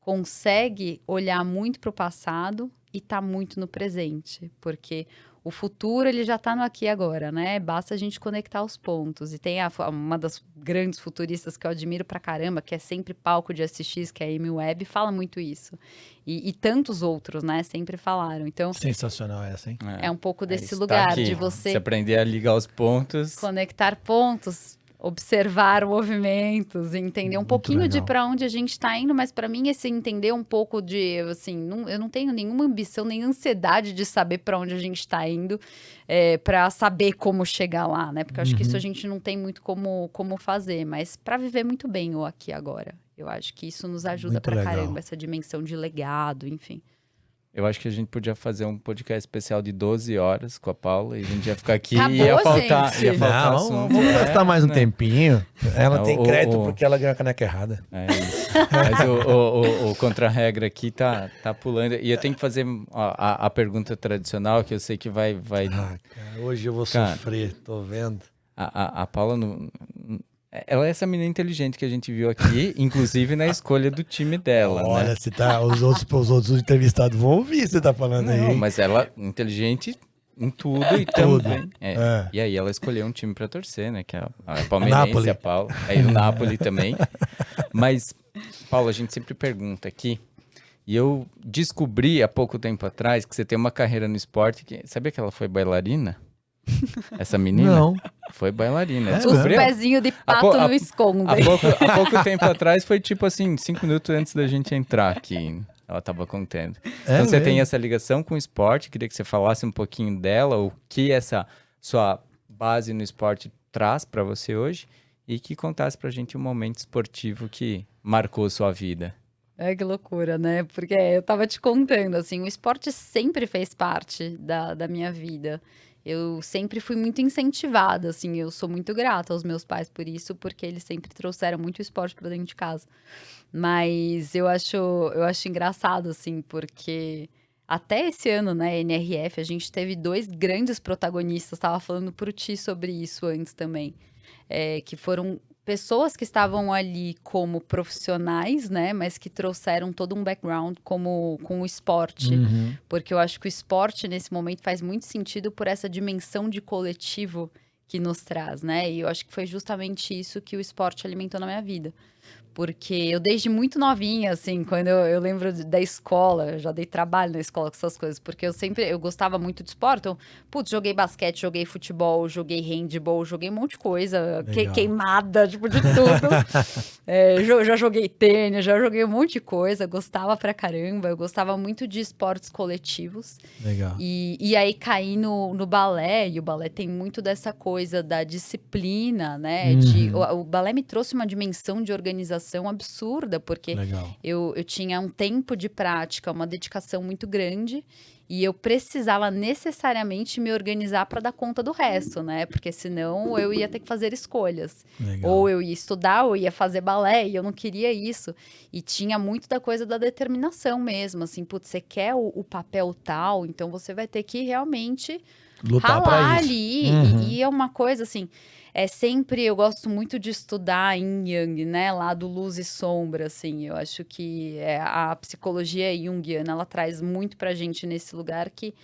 consegue olhar muito para o passado e tá muito no presente, porque o futuro ele já tá no aqui e agora, né? Basta a gente conectar os pontos. E tem uma das grandes futuristas que eu admiro pra caramba, que é sempre palco de SX, que é a Amy Webb, fala muito isso. E tantos outros, né? Sempre falaram. Então, sensacional essa, hein? É um pouco desse lugar de você aprender a ligar os pontos. Conectar pontos, observar movimentos, entender um pouquinho de para onde a gente está indo, mas para mim esse entender um pouco de, assim, eu não tenho nenhuma ambição, nem ansiedade de saber para onde a gente está indo, para saber como chegar lá, né? Porque eu acho que isso a gente não tem muito como fazer, mas para viver muito bem o aqui e agora. Eu acho que isso nos ajuda pra caramba, essa dimensão de legado, enfim. Eu acho que a gente podia fazer um podcast especial de 12 horas com a Paula e a gente ia ficar aqui Acabou, e ia faltar Não, assunto. vamos gastar mais um tempinho. Ela Não, tem crédito porque ela ganhou a caneca errada. É isso. Mas o contra-regra aqui tá pulando. E eu tenho que fazer a pergunta tradicional, que eu sei que vai... Cara, hoje eu vou sofrer, tô vendo. A Paula, ela é essa menina inteligente que a gente viu aqui, inclusive na escolha do time dela, Olha, né? se tá, os outros entrevistados vão ouvir você tá falando aí. Não, mas ela é inteligente em tudo e Tudo. também. É. E aí ela escolheu um time pra torcer, né? Que é a palmeirense, Napoli. a Paula. Aí o Napoli também. Mas, Paula, a gente sempre pergunta aqui. E eu descobri há pouco tempo atrás que você tem uma carreira no esporte. Sabia que ela foi bailarina? Essa menina? Não. Foi bailarina. É Os Descobriu? pezinhos de pato po- a- não escondem. Há pouco tempo atrás foi tipo assim, 5 minutos antes da gente entrar aqui. Ela estava contando. Então você tem mesmo? essa ligação com o esporte. Queria que você falasse um pouquinho dela, o que essa sua base no esporte traz para você hoje e que contasse pra gente um momento esportivo que marcou sua vida. É que loucura, né? Porque eu tava te contando, assim, o esporte sempre fez parte da minha vida. Eu sempre fui muito incentivada, assim, eu sou muito grata aos meus pais por isso, porque eles sempre trouxeram muito esporte pra dentro de casa. Mas eu acho engraçado, assim, porque até esse ano, né, NRF, a gente teve 2 grandes protagonistas, tava falando pro Ti sobre isso antes também, que foram pessoas que estavam ali como profissionais, né, mas que trouxeram todo um background com o esporte. Uhum. Porque eu acho que o esporte, nesse momento, faz muito sentido por essa dimensão de coletivo que nos traz, né? E eu acho que foi justamente isso que o esporte alimentou na minha vida. Porque eu, desde muito novinha, assim, quando eu lembro da escola, eu já dei trabalho na escola com essas coisas, porque eu gostava muito de esporte, então, putz, joguei basquete, joguei futebol, joguei handball, joguei um monte de coisa, Legal. queimada, tipo, de tudo. Já joguei tênis, já joguei um monte de coisa, gostava pra caramba, eu gostava muito de esportes coletivos. Legal. E aí caí no balé, e o balé tem muito dessa coisa da disciplina, né? O balé me trouxe uma dimensão de organização absurda, porque Legal. eu tinha um tempo de prática, uma dedicação muito grande, e eu precisava necessariamente me organizar para dar conta do resto, né? Porque senão eu ia ter que fazer escolhas. Legal. Ou eu ia estudar, ou ia fazer balé, e eu não queria isso. E tinha muito da coisa da determinação mesmo, assim, putz, você quer o papel tal, então você vai ter que realmente Lutar pra ralar isso. ali. Uhum. E é uma coisa assim, eu gosto muito de estudar Yin Yang, né? Lá do luz e sombra, assim. Eu acho que a psicologia junguiana, ela traz muito pra gente nesse lugar que,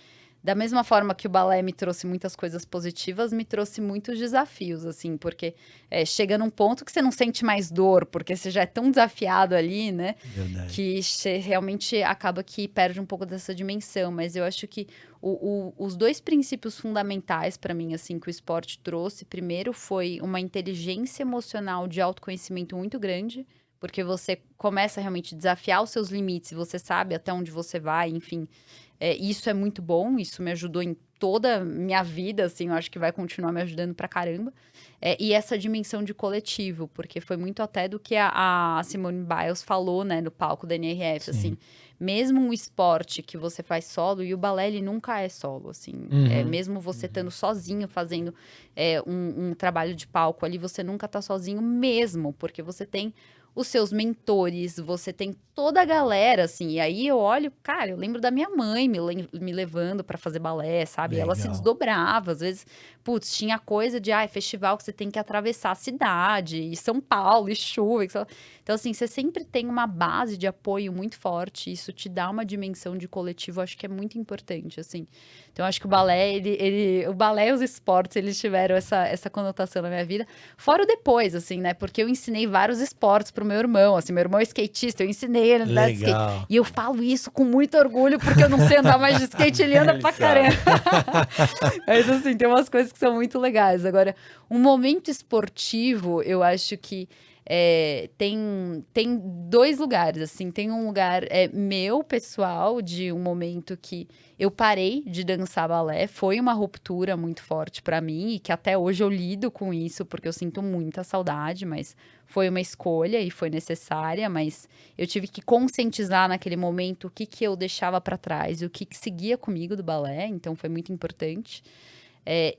da mesma forma que o balé me trouxe muitas coisas positivas, me trouxe muitos desafios, assim, porque chega num ponto que você não sente mais dor, porque você já é tão desafiado ali, né? Verdade. Que você realmente acaba que perde um pouco dessa dimensão. Mas eu acho que os 2 princípios fundamentais para mim, assim, que o esporte trouxe, primeiro foi uma inteligência emocional de autoconhecimento muito grande, porque você começa realmente a desafiar os seus limites, você sabe até onde você vai, enfim. Isso é muito bom, isso me ajudou em toda a minha vida, assim, eu acho que vai continuar me ajudando pra caramba. E essa dimensão de coletivo, porque foi muito até do que a Simone Biles falou, né, no palco da NRF, Sim. assim, mesmo um esporte que você faz solo, e o balé, ele nunca é solo, assim, mesmo você estando sozinho fazendo um trabalho de palco ali, você nunca tá sozinho mesmo, porque você tem os seus mentores, você tem toda a galera, assim, e aí eu olho, cara, eu lembro da minha mãe me levando pra fazer balé, sabe? Ela se Legal. desdobrava, às vezes, putz, tinha coisa de, festival que você tem que atravessar a cidade, e São Paulo, e chuva, então, assim, você sempre tem uma base de apoio muito forte, isso te dá uma dimensão de coletivo, eu acho que é muito importante, assim. Então, eu acho que o balé, o balé e os esportes, eles tiveram essa conotação na minha vida, fora o depois, assim, né? Porque eu ensinei vários esportes pro meu irmão, assim, meu irmão é skatista, eu ensinei ele a andar de skate. Legal. E eu falo isso com muito orgulho, porque eu não sei andar mais de skate, ele anda Ele pra sabe. caramba. Mas, assim, tem umas coisas que são muito legais. Agora, um momento esportivo, eu acho que tem 2 lugares, assim. Tem um lugar meu, pessoal, de um momento que eu parei de dançar balé. Foi uma ruptura muito forte pra mim e que até hoje eu lido com isso, porque eu sinto muita saudade, mas foi uma escolha e foi necessária, mas eu tive que conscientizar naquele momento o que eu deixava pra trás e o que seguia comigo do balé, então foi muito importante.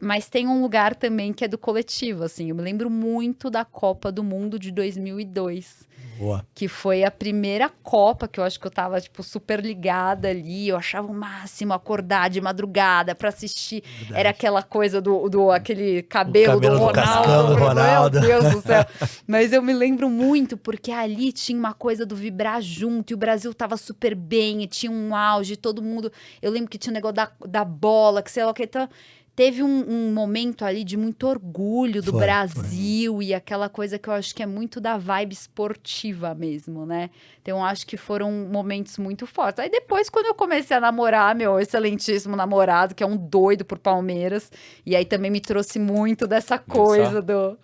Mas tem um lugar também que é do coletivo, assim. Eu me lembro muito da Copa do Mundo de 2002. Boa. Que foi a primeira Copa que eu acho que eu tava, tipo, super ligada ali. Eu achava o máximo acordar de madrugada pra assistir. Verdade. Era aquela coisa do aquele cabelo do cabelo do Cascão do Ronaldo. Meu Deus do céu. Mas eu me lembro muito, porque ali tinha uma coisa do vibrar junto. E o Brasil tava super bem, e tinha um auge, todo mundo... Eu lembro que tinha o negócio da bola, que sei lá o que... Então, teve um momento ali de muito orgulho do Brasil e aquela coisa que eu acho que é muito da vibe esportiva mesmo, né? Então, eu acho que foram momentos muito fortes. Aí depois, quando eu comecei a namorar, meu excelentíssimo namorado, que é um doido por Palmeiras, e aí também me trouxe muito dessa coisa do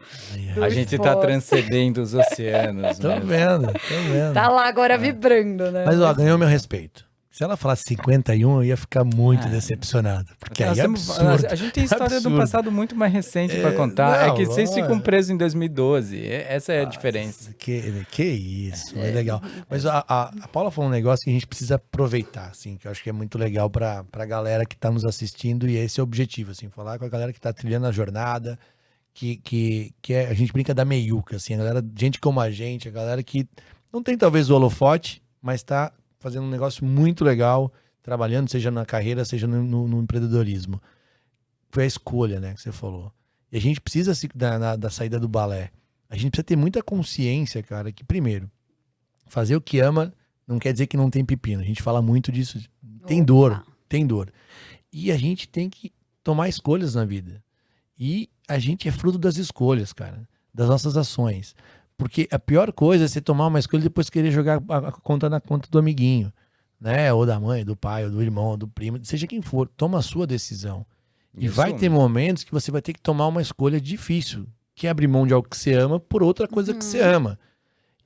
A gente tá transcendendo os oceanos. Tô vendo, tô vendo. Tá lá agora vibrando, né? Mas, ó, ganhou meu respeito. Se ela falasse 51, eu ia ficar muito decepcionado. Porque aí é absurdo. A gente tem história do passado muito mais recente pra contar. não, É que vocês ficam presos em 2012. Essa é a diferença. Que isso, é legal. Mas a Paula falou um negócio que a gente precisa aproveitar, assim, que eu acho que é muito legal pra galera que tá nos assistindo, e esse é o objetivo, assim, falar com a galera que tá trilhando a jornada, que a gente brinca da meiuca, assim, a galera, gente como a galera que não tem talvez o holofote, mas tá fazendo um negócio muito legal, trabalhando, seja na carreira, seja no empreendedorismo. Foi a escolha, né, que você falou. E a gente precisa, da saída do balé, a gente precisa ter muita consciência, cara, que primeiro, fazer o que ama não quer dizer que não tem pepino. A gente fala muito disso. Tem dor. E a gente tem que tomar escolhas na vida. E a gente é fruto das escolhas, cara, das nossas ações. Porque a pior coisa é você tomar uma escolha e depois querer jogar a conta na conta do amiguinho, né? Ou da mãe, do pai, ou do irmão, ou do primo, seja quem for. Toma a sua decisão. E vai ter momentos que você vai ter que tomar uma escolha difícil, que é abrir mão de algo que você ama por outra coisa que você ama.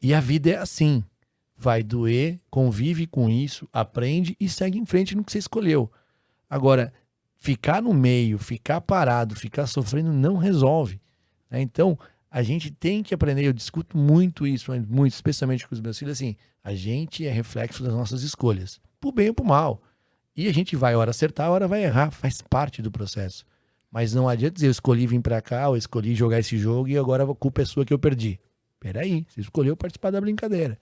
E a vida é assim. Vai doer, convive com isso, aprende e segue em frente no que você escolheu. Agora, ficar no meio, ficar parado, ficar sofrendo não resolve, né? Então, a gente tem que aprender, eu discuto muito isso, muito, especialmente com os meus filhos, assim, a gente é reflexo das nossas escolhas, pro bem ou pro mal. E a gente vai, hora acertar, hora vai errar, faz parte do processo. Mas não adianta dizer, eu escolhi vir pra cá, eu escolhi jogar esse jogo e agora a culpa é sua que eu perdi. Peraí, você escolheu participar da brincadeira,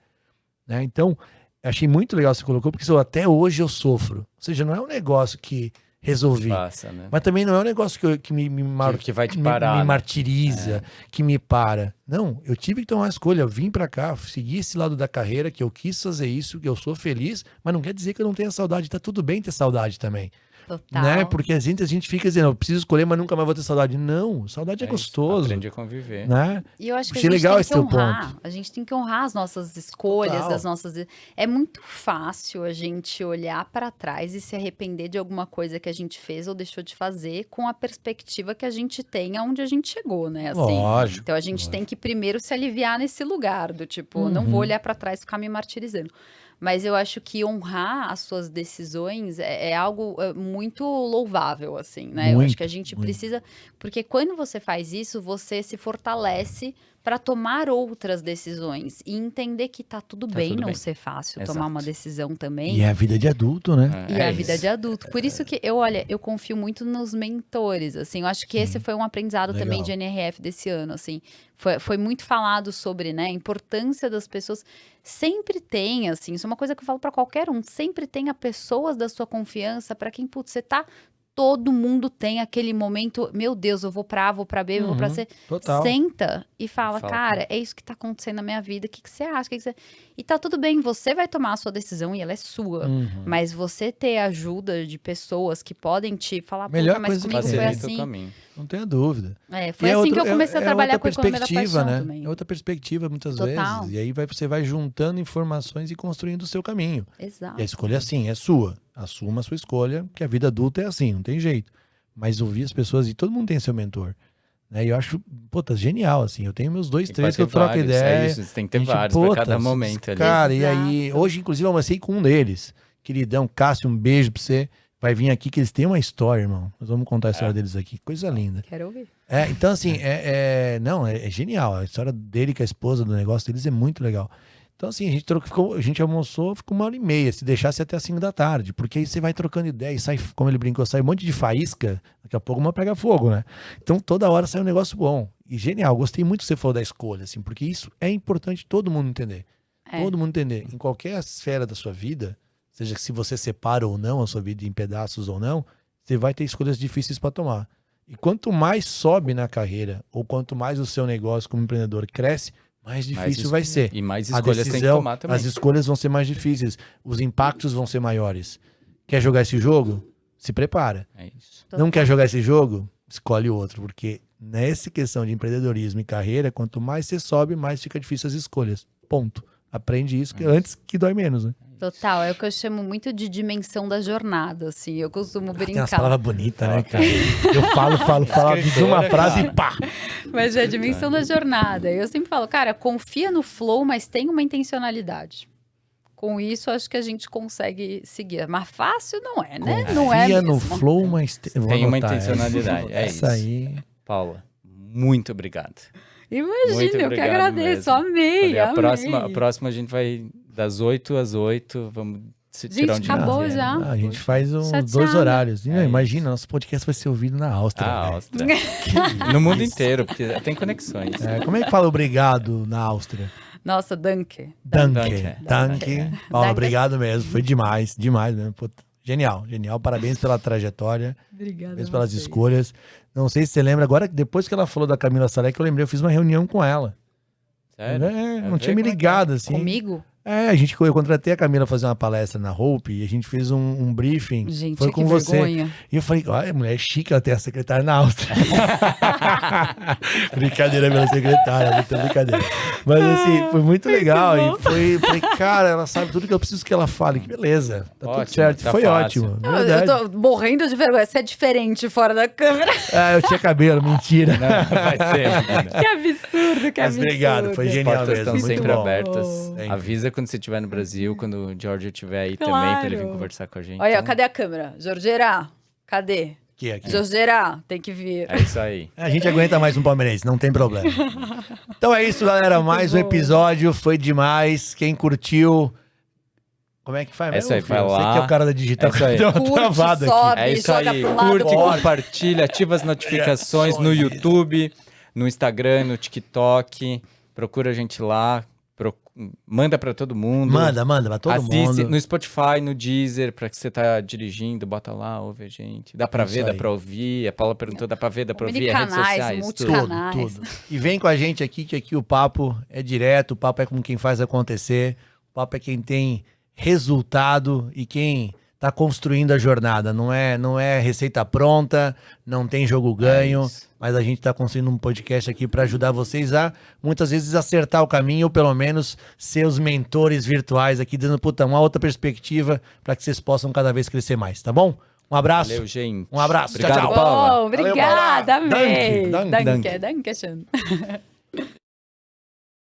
né? Então, achei muito legal você colocou, porque até hoje eu sofro. Ou seja, não é um negócio que resolvi. Passa, né? Mas também não é um negócio que que vai te parar, me né? martiriza, que me para. Não, eu tive que tomar uma escolha. Eu vim pra cá, segui esse lado da carreira, que eu quis fazer isso, que eu sou feliz, mas não quer dizer que eu não tenha saudade. Tá tudo bem ter saudade também. Total. Né? Porque a gente fica dizendo, eu preciso escolher, mas nunca mais vou ter saudade. Não, saudade é gostoso. Aprende a conviver. Né? E eu acho que Achei a gente legal tem esse que teu honrar. ponto. A gente tem que honrar as nossas escolhas, Total. as nossas... É muito fácil a gente olhar para trás e se arrepender de alguma coisa que a gente fez ou deixou de fazer com a perspectiva que a gente tem aonde a gente chegou, né? Assim, Lógico. então a gente tem que primeiro se aliviar nesse lugar do tipo, não vou olhar para trás e ficar me martirizando. Mas eu acho que honrar as suas decisões é algo muito louvável, assim, né? Eu acho que a gente precisa... Porque quando você faz isso, você se fortalece para tomar outras decisões e entender que tá tudo bem não ser fácil tomar uma decisão também. E é a vida de adulto, né? E a vida de adulto. Por isso que eu confio muito nos mentores, assim. Eu acho que esse foi um aprendizado também de NRF desse ano, assim. Foi muito falado sobre, né, a importância das pessoas. Sempre tem, assim, isso é uma coisa que eu falo para qualquer um. Sempre tenha pessoas da sua confiança para quem, putz, você tá... Todo mundo tem aquele momento, meu Deus, eu vou pra A, vou pra B, eu vou pra C. Total. Senta e fala, cara, é isso que tá acontecendo na minha vida, o que você acha? E tá tudo bem, você vai tomar a sua decisão e ela é sua. Mas você ter ajuda de pessoas que podem te falar, Melhor mas coisa comigo que foi tem. assim. Não tenha dúvida. Foi assim que eu comecei a trabalhar outra com a economia da perspectiva, paixão né? também. É outra perspectiva, muitas Total. vezes. E aí você vai juntando informações e construindo o seu caminho. Exato. E a escolha, assim, é sua. Assuma a sua escolha, que a vida adulta é assim, não tem jeito. Mas ouvir as pessoas, e todo mundo tem seu mentor. Né? E eu acho, tá genial, assim. Eu tenho meus 2, 3 que eu troco ideia. É isso, você tem que ter vários pra cada momento ali. Cara, e aí, hoje, inclusive, eu almocei com um deles. Queridão, Cássio, um beijo pra você. Vai vir aqui que eles têm uma história, irmão. Nós vamos contar a história deles aqui. Coisa linda. Quero ouvir. Então, assim, não, é genial. A história dele com a esposa do negócio deles é muito legal. Então, assim, a gente almoçou, ficou 1h30, se deixasse até as 5 da tarde, porque aí você vai trocando ideia e sai, como ele brincou, sai um monte de faísca, daqui a pouco uma pega fogo, né? Então, toda hora sai um negócio bom. E genial, gostei muito que você falou da escolha, assim, porque isso é importante todo mundo entender. Todo mundo entender. Em qualquer esfera da sua vida, seja se você separa ou não a sua vida em pedaços ou não, você vai ter escolhas difíceis para tomar. E quanto mais sobe na carreira, ou quanto mais o seu negócio como empreendedor cresce, mais difícil vai ser. E mais A escolhas tem que decisão, tomar também. as escolhas vão ser mais difíceis. Os impactos vão ser maiores. Quer jogar esse jogo? Se prepara. É isso. Não quer jogar esse jogo? Escolhe outro. Porque nessa questão de empreendedorismo e carreira, quanto mais você sobe, mais fica difícil as escolhas. Ponto. Aprende isso antes que dói menos, né? Total, é o que eu chamo muito de dimensão da jornada, assim. Eu costumo Tem umas brincar. palavras bonitas, né, cara? Eu falo de uma frase e pá! Mas é a dimensão da jornada. Eu sempre falo, cara, confia no flow, mas tem uma intencionalidade. Com isso, acho que a gente consegue seguir. Mas fácil não é, né? Não é Confia mesmo. no flow, mas Tem uma intencionalidade. É essa isso. aí. Paula, muito obrigado. Imagina, Muito eu que obrigado agradeço. mesmo. Amei, A amei. próxima a gente vai das 8 às 8. Vamos tirar um dia. acabou já. A gente faz Chateada. 2 horários. É Imagina, nosso podcast vai ser ouvido na Áustria. Ah, velho. Áustria. No mundo inteiro, porque tem conexões. É, como é que fala obrigado na Áustria? Nossa, danke. Danke. Danke. Paula, Danke. obrigado mesmo. Foi demais mesmo. Puta, genial. Parabéns pela trajetória. Obrigada. Parabéns pelas escolhas. Não sei se você lembra, agora, depois que ela falou da Camila Salek, eu lembrei, eu fiz uma reunião com ela. Sério? Não tinha me ligado, assim. Comigo? Eu contratei a Camila pra fazer uma palestra na Hope e a gente fez um briefing. Gente, foi que com você. vergonha. E eu falei, olha, mulher chique, ela tem a secretária na Áustria. Brincadeira pela secretária, muita brincadeira. Mas assim, foi muito legal. E falei, cara, ela sabe tudo que eu preciso que ela fale. Que beleza, tá Ótimo, tudo certo. tá Foi fácil. ótimo, Eu verdade. tô morrendo de vergonha. Você é diferente fora da câmera. Eu tinha cabelo, mentira. Não, faz tempo. Que absurdo, que Mas absurdo. obrigado, foi As genial portas mesmo. estão Muito sempre bom. abertas. Sempre. Avisa quando você estiver no Brasil, quando o George estiver aí também, pra ele vir Claro. conversar com a gente. Olha, Então, cadê a câmera? Jorgeira, cadê? Aqui. Jorgeira, tem que vir. É isso aí. A gente aguenta mais um palmeirense, não tem problema. Então é isso, galera. Mais um bom. episódio. Foi demais. Quem curtiu... Como é que faz? É isso aí, filho? vai Você lá. que é o cara da digital. É isso aí. Deu uma Curte, travada sobe. É isso joga aí. pro lado. Curte, Bora. compartilha, ativa as notificações no YouTube, no Instagram, no TikTok. Procura a gente lá. Manda pra todo mundo. Manda pra todo Assiste mundo. no Spotify, no Deezer, pra que você tá dirigindo, bota lá, ouve a gente. Dá pra Isso ver, dá aí. pra ouvir. A Paula perguntou, dá pra ver, dá pra ouvir, Omnicanais, redes sociais, tudo. multicanais. Tudo. E vem com a gente aqui, que aqui o papo é direto, o papo é com quem faz acontecer, o papo é quem tem resultado e quem tá construindo a jornada. Não é receita pronta, não tem jogo ganho, isso. mas a gente tá construindo um podcast aqui para ajudar vocês a, muitas vezes, acertar o caminho, ou pelo menos ser os mentores virtuais aqui, dando, uma outra perspectiva para que vocês possam cada vez crescer mais, tá bom? Um abraço. Valeu, gente. Um abraço. Obrigado, Tchau, tchau. Paula. Bom, obrigada, Valeu, Paula. amei. Danke. Danke, Danke schön.